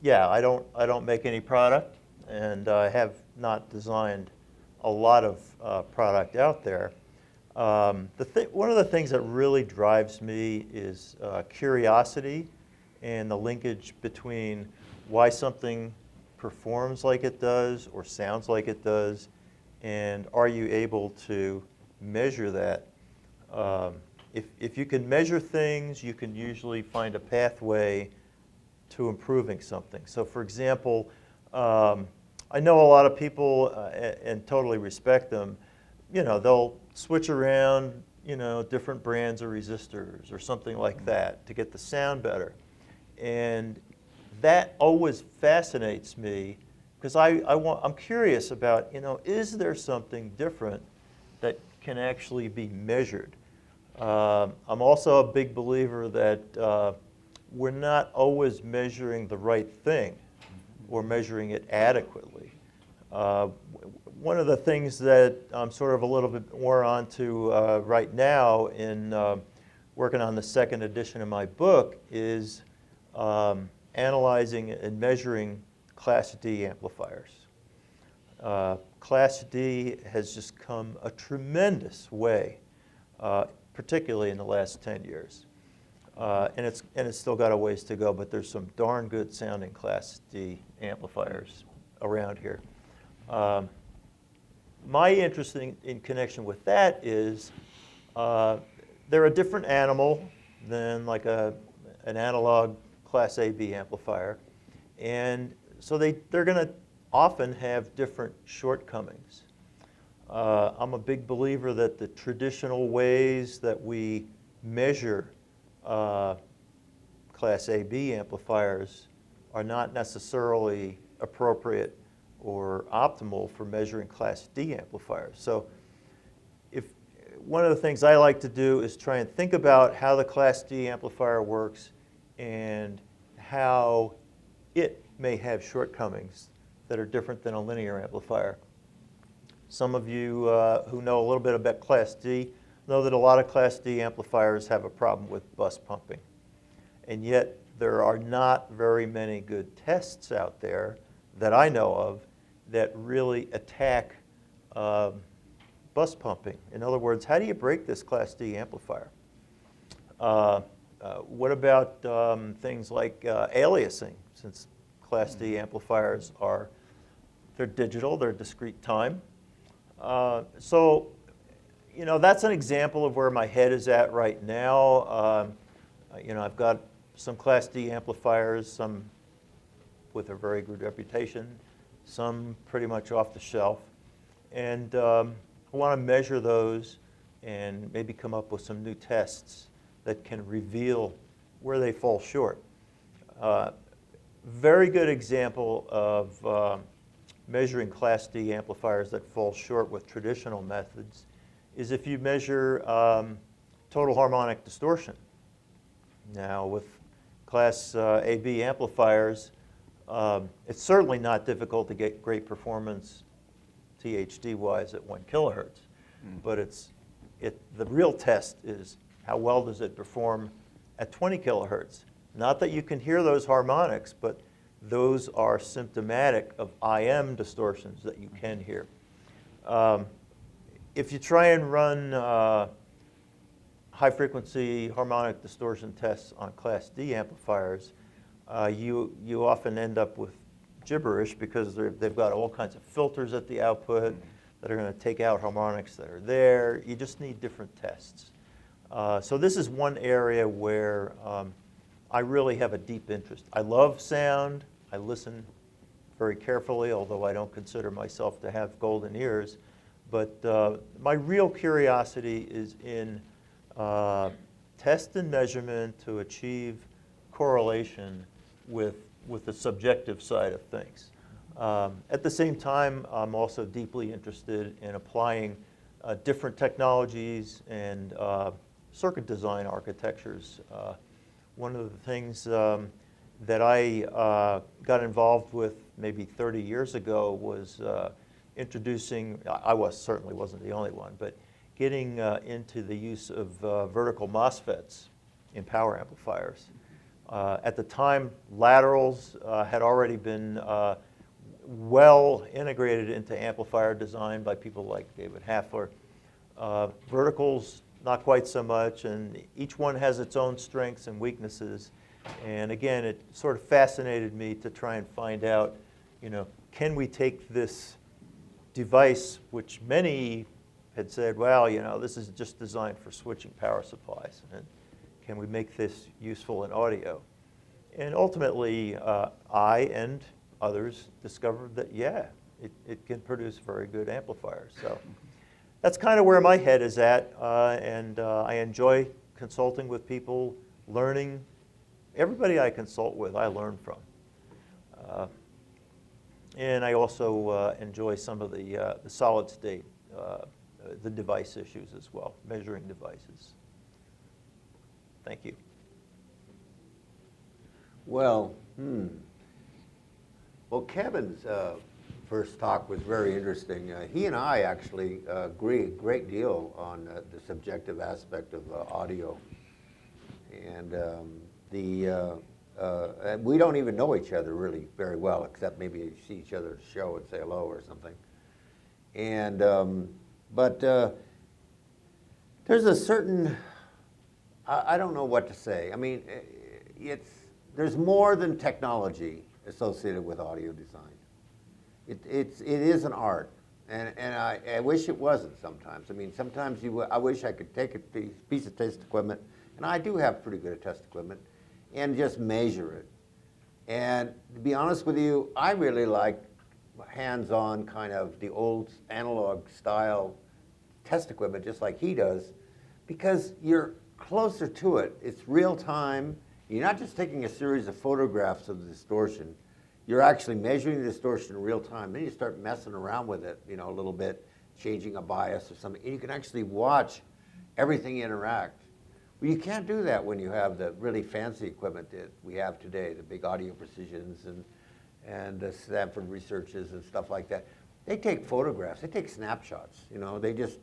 yeah, I don't make any product, and I have not designed a lot of product out there. One of the things that really drives me is curiosity and the linkage between why something performs like it does or sounds like it does, and are you able to measure that? If you can measure things, you can usually find a pathway to improving something. So for example, I know a lot of people, and totally respect them, they'll switch around, different brands of resistors or something like that to get the sound better. And that always fascinates me, because I'm curious about, is there something different that can actually be measured? I'm also a big believer that we're not always measuring the right thing or measuring it adequately. One of the things that I'm sort of a little bit more onto right now in working on the second edition of my book is analyzing and measuring Class D amplifiers. Class D has just come a tremendous way, particularly in the last 10 years. And it's still got a ways to go, but there's some darn good sounding Class D amplifiers around here. My interest in connection with that is they're a different animal than like an analog Class AB amplifier, and so they're going to often have different shortcomings. I'm a big believer that the traditional ways that we measure Class AB amplifiers are not necessarily appropriate or optimal for measuring Class D amplifiers. So one of the things I like to do is try and think about how the Class D amplifier works and how it may have shortcomings that are different than a linear amplifier. Some of you who know a little bit about Class D know that a lot of Class D amplifiers have a problem with bus pumping. And yet there are not very many good tests out there that I know of that really attack bus pumping. In other words, how do you break this Class D amplifier? What about things like aliasing, since Class D amplifiers they're digital, they're discrete time. So, that's an example of where my head is at right now. I've got some Class D amplifiers, some with a very good reputation, some pretty much off the shelf. And I want to measure those and maybe come up with some new tests that can reveal where they fall short. Very good example of measuring Class D amplifiers that fall short with traditional methods is if you measure total harmonic distortion. Now with Class AB amplifiers, it's certainly not difficult to get great performance THD-wise at 1 kilohertz, but the real test is how well does it perform at 20 kilohertz. Not that you can hear those harmonics, but those are symptomatic of IM distortions that you can hear. If you try and run high-frequency harmonic distortion tests on Class D amplifiers, you often end up with gibberish because they've got all kinds of filters at the output that are going to take out harmonics that are there. You just need different tests. So this is one area where I really have a deep interest. I love sound. I listen very carefully, although I don't consider myself to have golden ears. But my real curiosity is in test and measurement to achieve correlation with the subjective side of things. At the same time, I'm also deeply interested in applying different technologies and circuit design architectures. One of the things that I got involved with maybe 30 years ago was introducing, certainly wasn't the only one, but getting into the use of vertical MOSFETs in power amplifiers. At the time, laterals had already been well integrated into amplifier design by people like David Hafler. Verticals, not quite so much, and each one has its own strengths and weaknesses. And again, it sort of fascinated me to try and find out, can we take this device, which many had said, well, this is just designed for switching power supplies, and can we make this useful in audio? And ultimately, I and others discovered that, yeah, it can produce very good amplifiers. So that's kind of where my head is at, and I enjoy consulting with people, learning. Everybody I consult with, I learn from. And I also enjoy some of the solid state, the device issues as well, measuring devices. Thank you. Well, Well, Kevin's first talk was very interesting. He and I actually agree a great deal on the subjective aspect of audio. And we don't even know each other really very well, except maybe you see each other at a show and say hello or something. And but there's a certain, I don't know what to say. I mean, there's more than technology associated with audio design. It is an art, and I wish it wasn't sometimes. I mean, sometimes I wish I could take a piece of test equipment, and I do have pretty good test equipment, and just measure it. And to be honest with you, I really like hands-on kind of the old analog style test equipment, just like he does, because you're closer to it. It's real time. You're not just taking a series of photographs of the distortion. You're actually measuring the distortion in real time. Then you start messing around with it, a little bit, changing a bias or something. And you can actually watch everything interact. Well, you can't do that when you have the really fancy equipment that we have today, the big audio precisions and the Stanford researches and stuff like that. They take photographs. They take snapshots. They just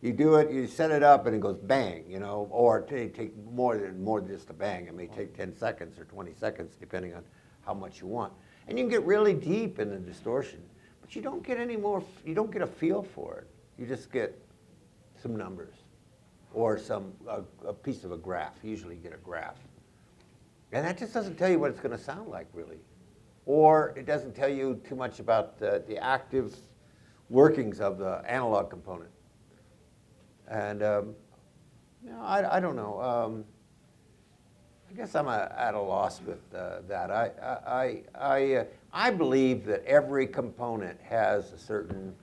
you do it, you set it up, and it goes bang. Or they take more than just a bang. It may take 10 seconds or 20 seconds, depending on how much you want. And you can get really deep in the distortion, but you don't get any more. You don't get a feel for it. You just get some numbers, or a piece of a graph. You usually get a graph, and that just doesn't tell you what it's going to sound like, really, or it doesn't tell you too much about the active workings of the analog component. And I don't know. I guess I'm at a loss with that. I believe that every component has a certain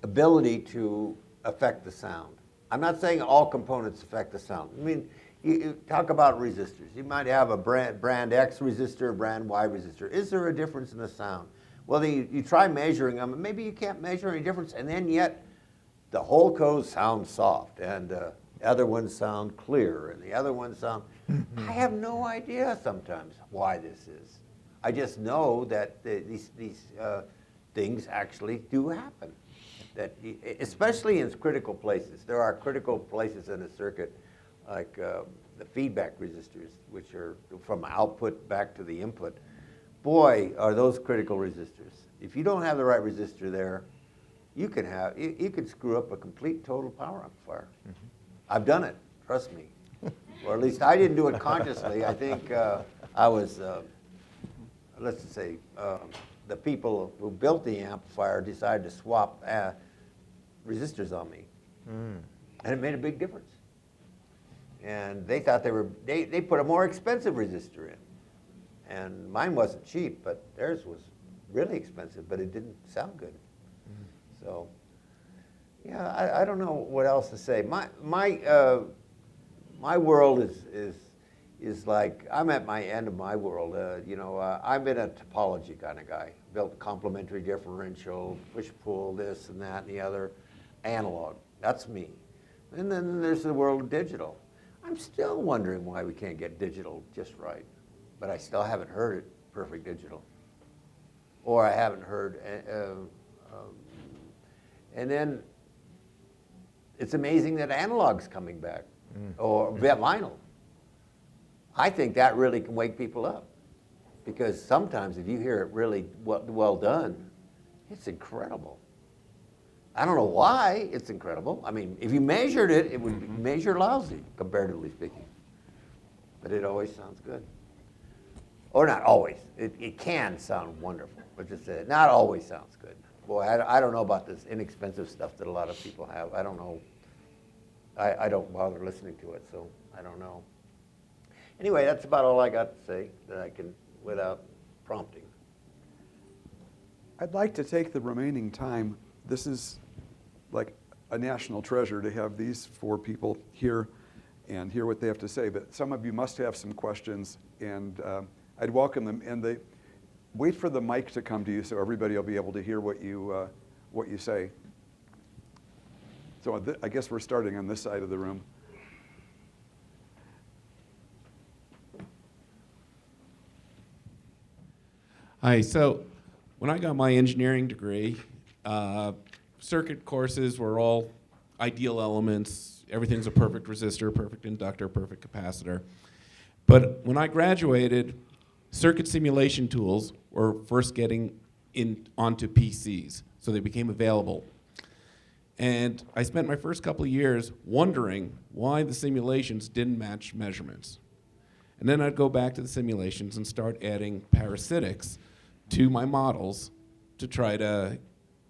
ability to affect the sound. I'm not saying all components affect the sound. I mean, you talk about resistors. You might have a brand X resistor, brand Y resistor. Is there a difference in the sound? Well, you try measuring them, and maybe you can't measure any difference, and then yet the whole code sounds soft, and the other ones sound clear, and the other ones sound... I have no idea sometimes why this is. I just know that these things actually do happen. That, especially in critical places. There are critical places in a circuit, like the feedback resistors, which are from output back to the input. Boy, are those critical resistors. If you don't have the right resistor there, you could screw up a complete total power amplifier. Mm-hmm. I've done it, trust me. Or at least I didn't do it consciously. I think I was, let's just say, the people who built the amplifier decided to swap resistors on me. And it made a big difference. And they thought they put a more expensive resistor in. And mine wasn't cheap, but theirs was really expensive, but it didn't sound good. So, yeah, I don't know what else to say. My world is like, I'm at my end of my world. I've been a topology kind of guy. Built a complementary differential, push-pull, this and that and the other, analog. That's me. And then there's the world of digital. I'm still wondering why we can't get digital just right. But I still haven't heard it perfect digital. Or I haven't heard, and then it's amazing that analog's coming back, or vinyl. I think that really can wake people up. Because sometimes if you hear it really well done, it's incredible. I don't know why it's incredible. I mean, if you measured it, it would be measure lousy, comparatively speaking. But it always sounds good. Or not always. It can sound wonderful, but just not always sounds good. Boy, I don't know about this inexpensive stuff that a lot of people have. I don't know. I don't bother listening to it, so I don't know. Anyway, that's about all I got to say that I can, without prompting. I'd like to take the remaining time. This is like a national treasure to have these four people here and hear what they have to say. But some of you must have some questions, and I'd welcome them. And wait for the mic to come to you so everybody will be able to hear what you say. So I guess we're starting on this side of the room. Hi, so when I got my engineering degree, circuit courses were all ideal elements. Everything's a perfect resistor, perfect inductor, perfect capacitor. But when I graduated, circuit simulation tools were first getting onto PCs, so they became available. And I spent my first couple of years wondering why the simulations didn't match measurements. And then I'd go back to the simulations and start adding parasitics to my models to try to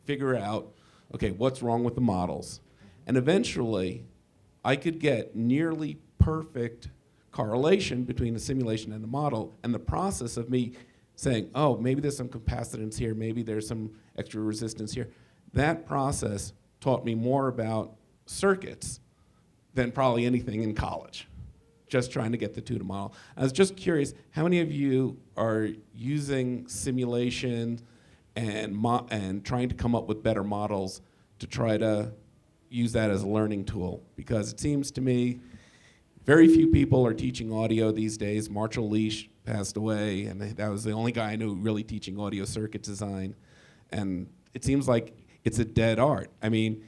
figure out, okay, what's wrong with the models? And eventually, I could get nearly perfect correlation between the simulation and the model, and the process of me saying, oh, maybe there's some capacitance here, maybe there's some extra resistance here. That process taught me more about circuits than probably anything in college, just trying to get the two to model. I was just curious, how many of you are using simulation and trying to come up with better models to try to use that as a learning tool? Because it seems to me very few people are teaching audio these days. Marshall Leash passed away, and that was the only guy I knew really teaching audio circuit design. And it seems like it's a dead art. I mean,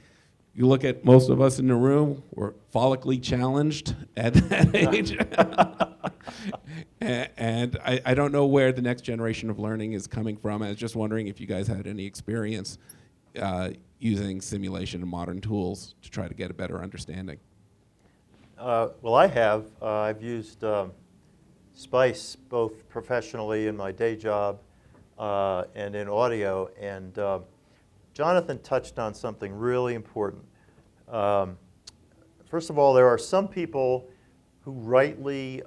you look at most of us in the room, we're follically challenged at that age. And I don't know where the next generation of learning is coming from. I was just wondering if you guys had any experience using simulation and modern tools to try to get a better understanding. Well, I have. I've used SPICE both professionally in my day job and in audio. And Jonathan touched on something really important. First of all, there are some people who rightly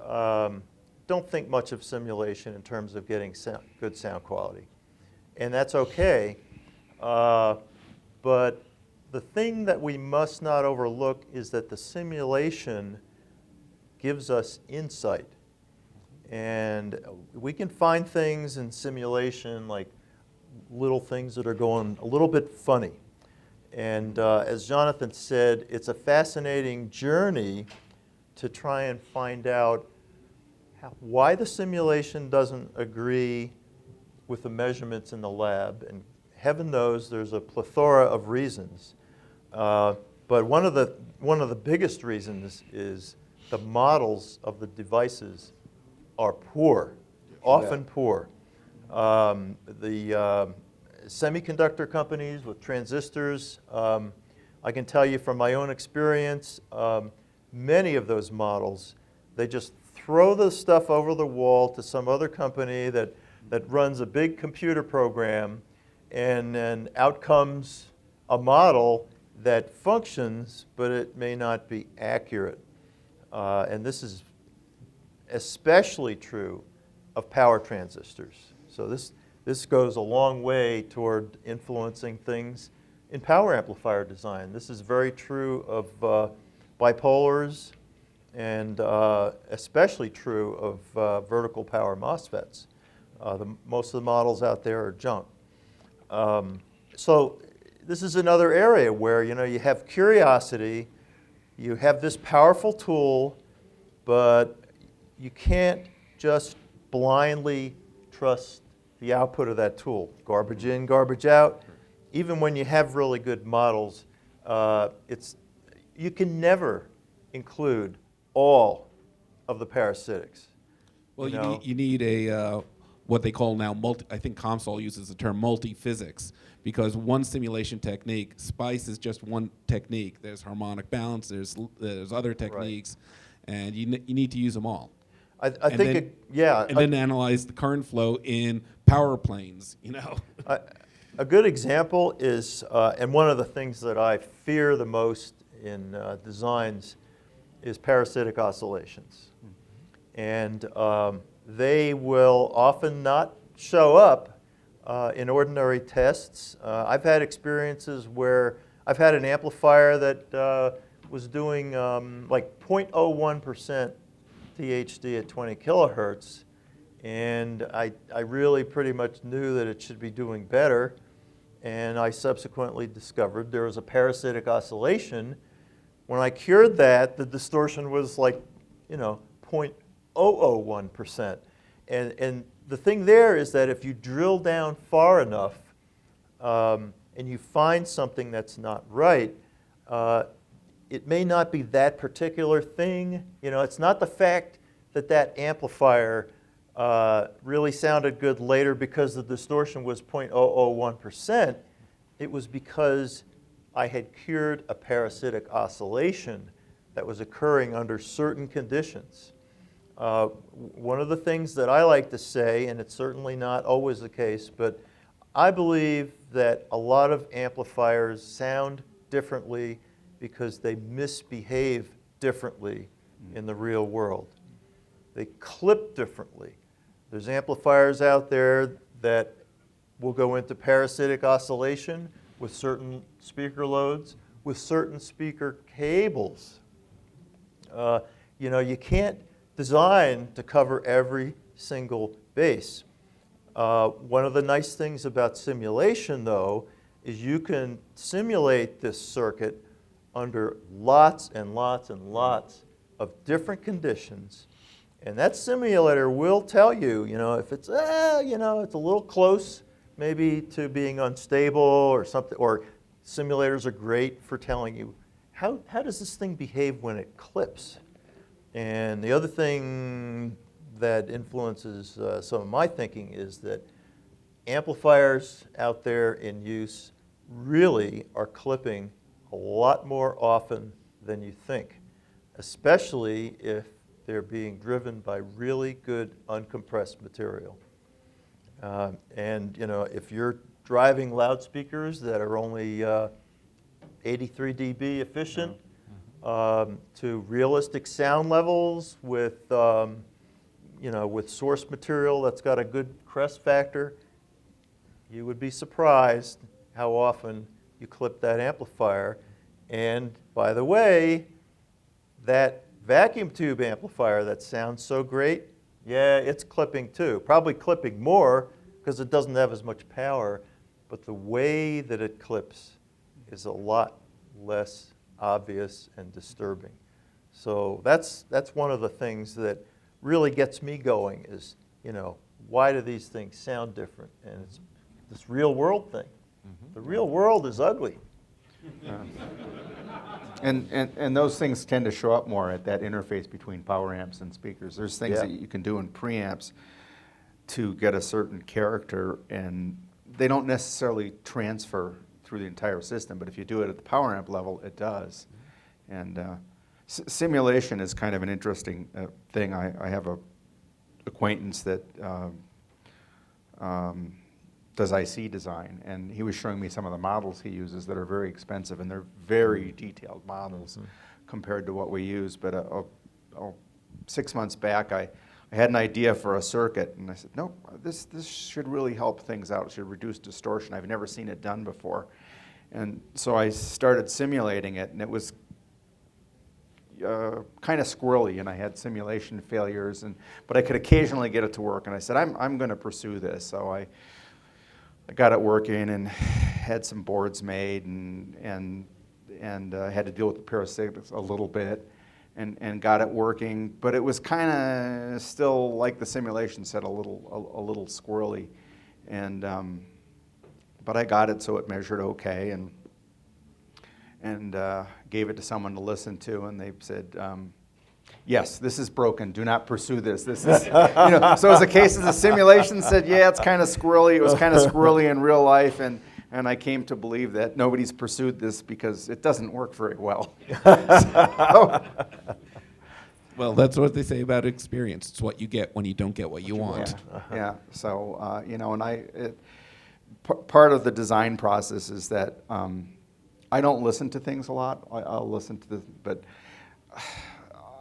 don't think much of simulation in terms of getting good sound quality. And that's okay. But the thing that we must not overlook is that the simulation gives us insight. And we can find things in simulation, like little things that are going a little bit funny. And as Jonathan said, it's a fascinating journey to try and find out why the simulation doesn't agree with the measurements in the lab. And heaven knows there's a plethora of reasons. But one of the biggest reasons is the models of the devices are poor, often poor. The semiconductor companies with transistors, I can tell you from my own experience, many of those models, they just throw the stuff over the wall to some other company that runs a big computer program, and then out comes a model that functions, but it may not be accurate. And this is especially true of power transistors. So this goes a long way toward influencing things in power amplifier design. This is very true of bipolars, and especially true of vertical power MOSFETs. Most of the models out there are junk. So this is another area where you have curiosity, you have this powerful tool, but you can't just blindly trust the output of that tool. Garbage in, garbage out. Even when you have really good models, you can never include all of the parasitics. Well, you need a what they call now I think COMSOL uses the term multi-physics, because one simulation technique, SPICE is just one technique. There's harmonic balance, there's other techniques, and you need to use them all. I think then analyze the current flow in power planes. A good example is, and one of the things that I fear the most in designs is parasitic oscillations. And they will often not show up in ordinary tests. I've had experiences where I've had an amplifier that was doing like 0.01% THD at 20 kilohertz, and I really pretty much knew that it should be doing better, and I subsequently discovered there was a parasitic oscillation. When I cured that, the distortion was like 0.001%. And the thing there is that if you drill down far enough and you find something that's not right, it may not be that particular thing. It's not the fact that that amplifier really sounded good later because the distortion was 0.001%. It was because I had cured a parasitic oscillation that was occurring under certain conditions. One of the things that I like to say, and it's certainly not always the case, but I believe that a lot of amplifiers sound differently because they misbehave differently in the real world. They clip differently. There's amplifiers out there that will go into parasitic oscillation with certain speaker loads, with certain speaker cables. You can't design to cover every single base. One of the nice things about simulation, though, is you can simulate this circuit under lots and lots and lots of different conditions. And that simulator will tell you, if it's, it's a little close maybe to being unstable or something, or simulators are great for telling you, how does this thing behave when it clips? And the other thing that influences some of my thinking is that amplifiers out there in use really are clipping a lot more often than you think, especially if they're being driven by really good uncompressed material. And if you're driving loudspeakers that are only 83 dB efficient to realistic sound levels with with source material that's got a good crest factor, you would be surprised how often you clip that amplifier. And by the way, that vacuum tube amplifier that sounds so great, yeah, it's clipping too. Probably clipping more because it doesn't have as much power, but the way that it clips is a lot less obvious and disturbing. So that's one of the things that really gets me going is, why do these things sound different? And it's this real world thing. The real world is ugly. And those things tend to show up more at that interface between power amps and speakers. There's things Yeah. that you can do in preamps to get a certain character, and they don't necessarily transfer through the entire system, but if you do it at the power amp level, it does. And simulation is kind of an interesting thing. I have a acquaintance that does IC design, and he was showing me some of the models he uses that are very expensive, and they're very detailed models compared to what we use. But 6 months back, I had an idea for a circuit, and I said, no, this should really help things out. It should reduce distortion. I've never seen it done before. And so I started simulating it, and it was kind of squirrely, and I had simulation failures, but I could occasionally get it to work. And I said, I'm going to pursue this. So I got it working and had some boards made, and had to deal with the parasitic a little bit, and got it working. But it was kind of still, like the simulation said, a little squirrely, and but I got it so it measured okay, and gave it to someone to listen to, and they said, yes, this is broken. Do not pursue this. This is, So as a case of the simulation said, yeah, it's kind of squirrely. It was kind of squirrely in real life, and I came to believe that nobody's pursued this because it doesn't work very well. Well, that's what they say about experience. It's what you get when you don't get what you want. Yeah. So part of the design process is that I don't listen to things a lot. I'll listen to but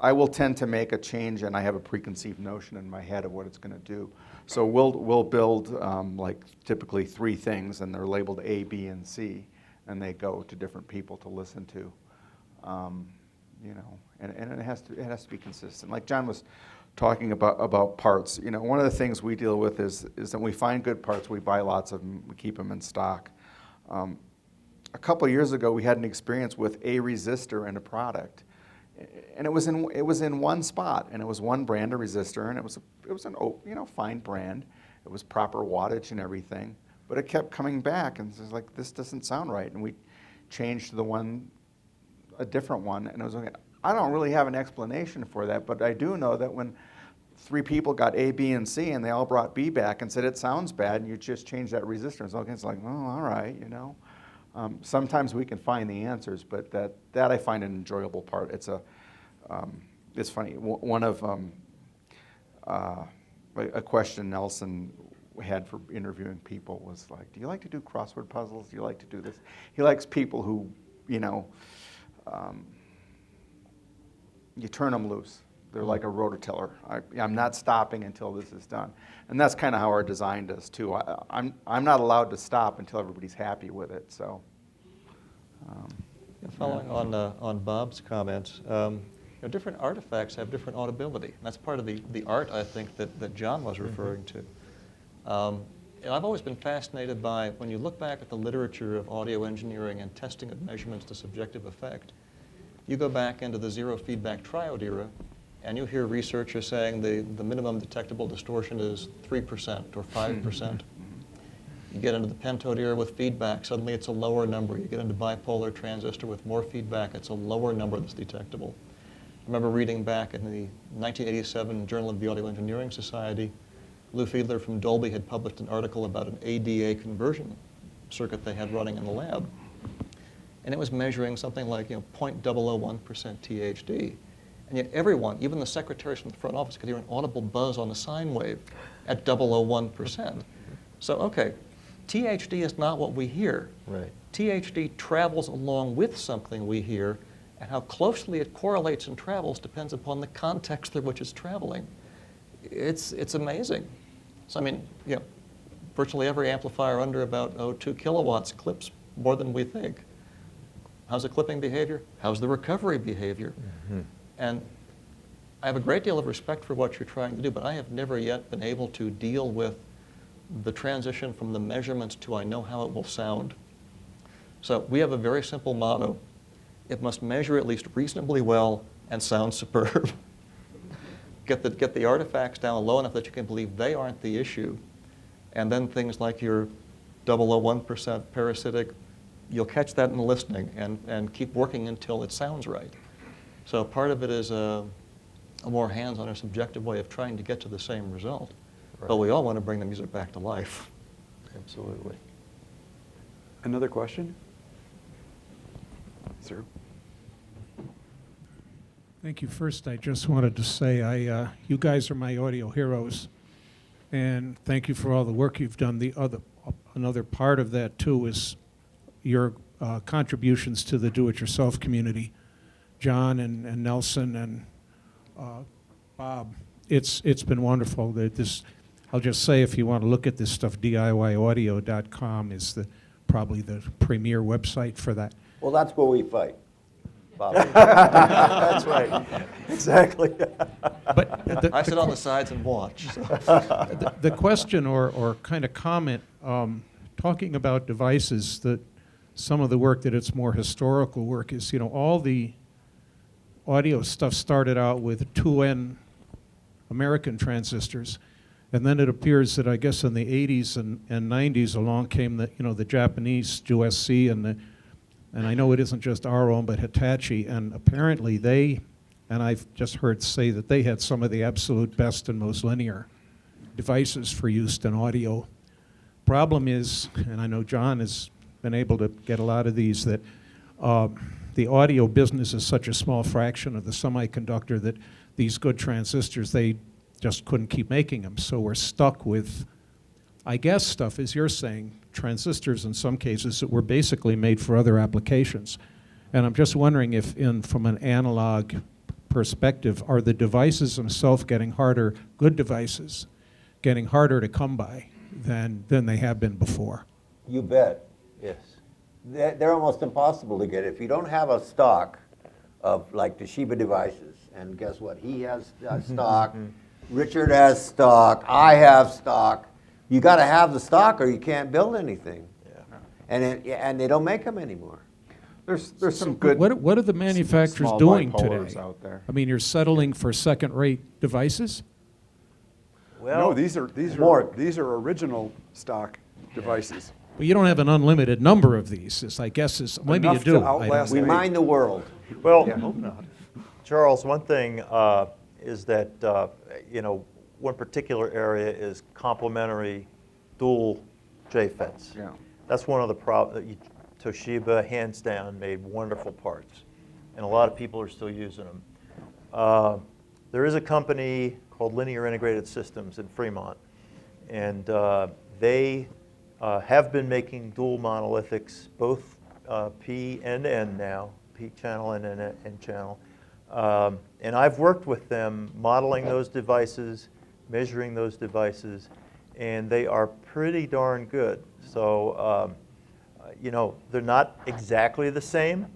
I will tend to make a change, and I have a preconceived notion in my head of what it's going to do. So we'll build like typically 3 things, and they're labeled A, B, and C, and they go to different people to listen to. And it has to be consistent. Like John was talking about parts. One of the things we deal with is that when we find good parts, we buy lots of them, we keep them in stock. A couple of years ago, we had an experience with a resistor in a product, and it was in one spot, and it was one brand of resistor, and it was an fine brand. It was proper wattage and everything, but it kept coming back, and it was like, this doesn't sound right, and we changed a different one, and it was like, I don't really have an explanation for that, but I do know that when 3 people got A, B, and C, and they all brought B back and said it sounds bad, and you just change that resistor, it's like, oh, all right, Sometimes we can find the answers, but that I find an enjoyable part. It's funny. One of a question Nelson had for interviewing people was like, do you like to do crossword puzzles? Do you like to do this? He likes people who, you turn them loose. They're like a rototiller. I'm not stopping until this is done. And that's kind of how our design does too. I'm not allowed to stop until everybody's happy with it. So. Following on Bob's comments, different artifacts have different audibility. And that's part of the art, I think, that John was referring to. And I've always been fascinated by, when you look back at the literature of audio engineering and testing of measurements to subjective effect, you go back into the zero feedback triode era, and you hear researchers saying the minimum detectable distortion is 3% or 5%. You get into the pentode era with feedback, suddenly it's a lower number. You get into bipolar transistor with more feedback, it's a lower number that's detectable. I remember reading back in the 1987 Journal of the Audio Engineering Society, Lou Fiedler from Dolby had published an article about an ADA conversion circuit they had running in the lab. And it was measuring something like 0.001% THD. And yet everyone, even the secretaries from the front office, could hear an audible buzz on the sine wave at 0.001%. So, okay, THD is not what we hear. Right. THD travels along with something we hear, and how closely it correlates and travels depends upon the context through which it's traveling. It's amazing. So, I mean, virtually every amplifier under about 2 kilowatts clips more than we think. How's the clipping behavior? How's the recovery behavior? And I have a great deal of respect for what you're trying to do, but I have never yet been able to deal with the transition from the measurements to I know how it will sound. So we have a very simple motto. It must measure at least reasonably well and sound superb. Get the artifacts down low enough that you can believe they aren't the issue. And then things like your 001% parasitic, you'll catch that in the listening and keep working until it sounds right. So part of it is a more hands-on or subjective way of trying to get to the same result. Right. But we all want to bring the music back to life. Absolutely. Another question? Sir? Thank you. First, I just wanted to say you guys are my audio heroes, and thank you for all the work you've done. Another part of that too is your contributions to the do-it-yourself community, John and Nelson and Bob. It's been wonderful. I'll just say, if you want to look at this stuff, DIYaudio.com is probably the premier website for that. Well, that's where we fight, Bob. That's right. Exactly. But I sit on the sides and watch. So. the question or kind of comment, talking about devices, that some of the work that it's more historical work is, all the audio stuff started out with 2N American transistors, and then it appears that I guess in the 80s and 90s along came the Japanese USC and I know it isn't just our own, but Hitachi, and apparently and I've just heard say that they had some of the absolute best and most linear devices for use in audio. Problem is, and I know John has been able to get a lot of these, that the audio business is such a small fraction of the semiconductor that these good transistors, they just couldn't keep making them. So we're stuck with, I guess, stuff, as you're saying, transistors in some cases that were basically made for other applications. And I'm just wondering if, from an analog perspective, are the devices themselves getting harder, good devices, getting harder to come by than they have been before? You bet. Yes. They're almost impossible to get. If you don't have a stock of like Toshiba devices, and guess what? He has stock, Richard has stock, I have stock. You got to have the stock or you can't build anything. Yeah. And they don't make them anymore. There's some good. What are the manufacturers small doing bipolars today? out there. I mean, you're settling for second-rate devices? Well, No, these are original stock devices. Well, you don't have an unlimited number of these. I guess maybe you Enough do. to I don't outlast know. We mind the world. well, Yeah. hope not. Charles, one thing is that one particular area is complementary dual JFETs. Yeah. That's one of the problems. Toshiba, hands down, made wonderful parts, and a lot of people are still using them. There is a company called Linear Integrated Systems in Fremont, and they have been making dual monolithics, both P and N now, P channel and N channel. And I've worked with them modeling those devices, measuring those devices, and they are pretty darn good. So, they're not exactly the same,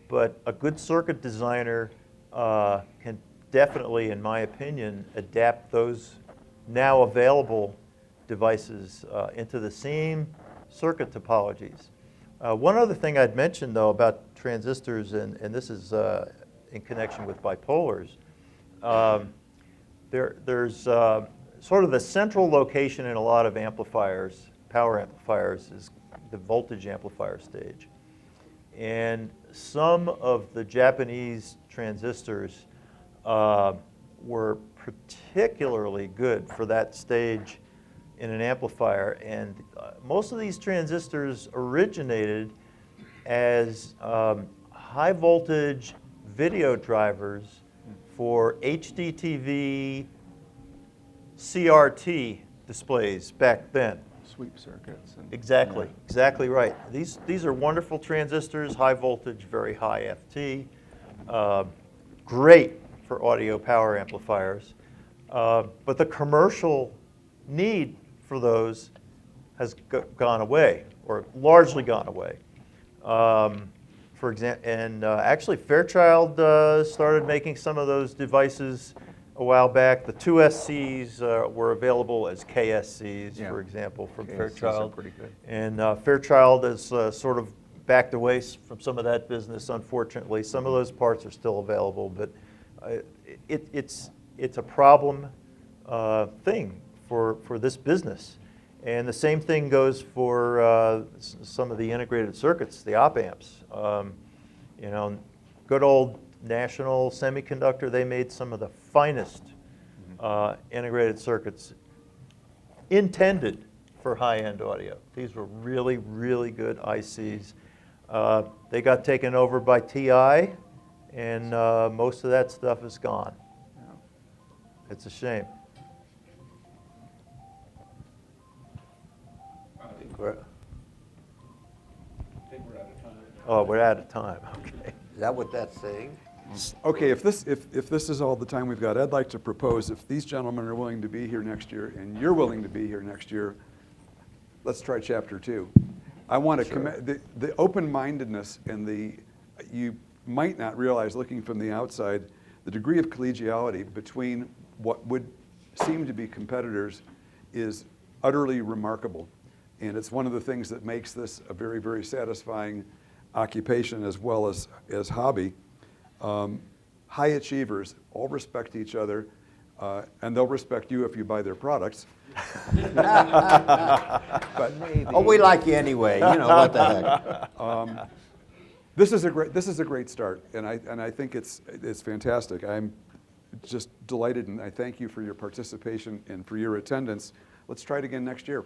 but a good circuit designer can definitely, in my opinion, adapt those now available devices into the same circuit topologies. One other thing I'd mention, though, about transistors, and this is in connection with bipolars, there's sort of the central location in a lot of amplifiers, power amplifiers, is the voltage amplifier stage. And some of the Japanese transistors were particularly good for that stage in an amplifier. And most of these transistors originated as high voltage video drivers for HDTV CRT displays back then. Sweep circuits. And, Exactly, exactly right. These are wonderful transistors, high voltage, very high FT, great for audio power amplifiers. But the commercial need for those has gone away, or largely gone away. For example, and actually Fairchild started making some of those devices a while back. The 2SCs were available as KSCs, Yeah. for example, from KSCs are Fairchild. pretty good. And Fairchild has sort of backed away from some of that business, unfortunately. Some of those parts are still available, but it's a problem thing for this business. And the same thing goes for some of the integrated circuits, the op amps. You know, good old National Semiconductor, they made some of the finest integrated circuits intended for high-end audio. These were really, really good ICs. They got taken over by TI, and most of that stuff is gone. It's a shame. Oh, we're out of time. Okay. Is that what that's saying? Okay, if this is all the time we've got, I'd like to propose, if these gentlemen are willing to be here next year and you're willing to be here next year, let's try chapter 2. I want to commend the open-mindedness and you might not realize looking from the outside, the degree of collegiality between what would seem to be competitors is utterly remarkable. And it's one of the things that makes this a very, very satisfying occupation as well as hobby. High achievers all respect each other, and they'll respect you if you buy their products. But Oh, we like you anyway, you know, what the heck. this is a great start, and I think it's fantastic. I'm just delighted, and I thank you for your participation and for your attendance. Let's try it again next year.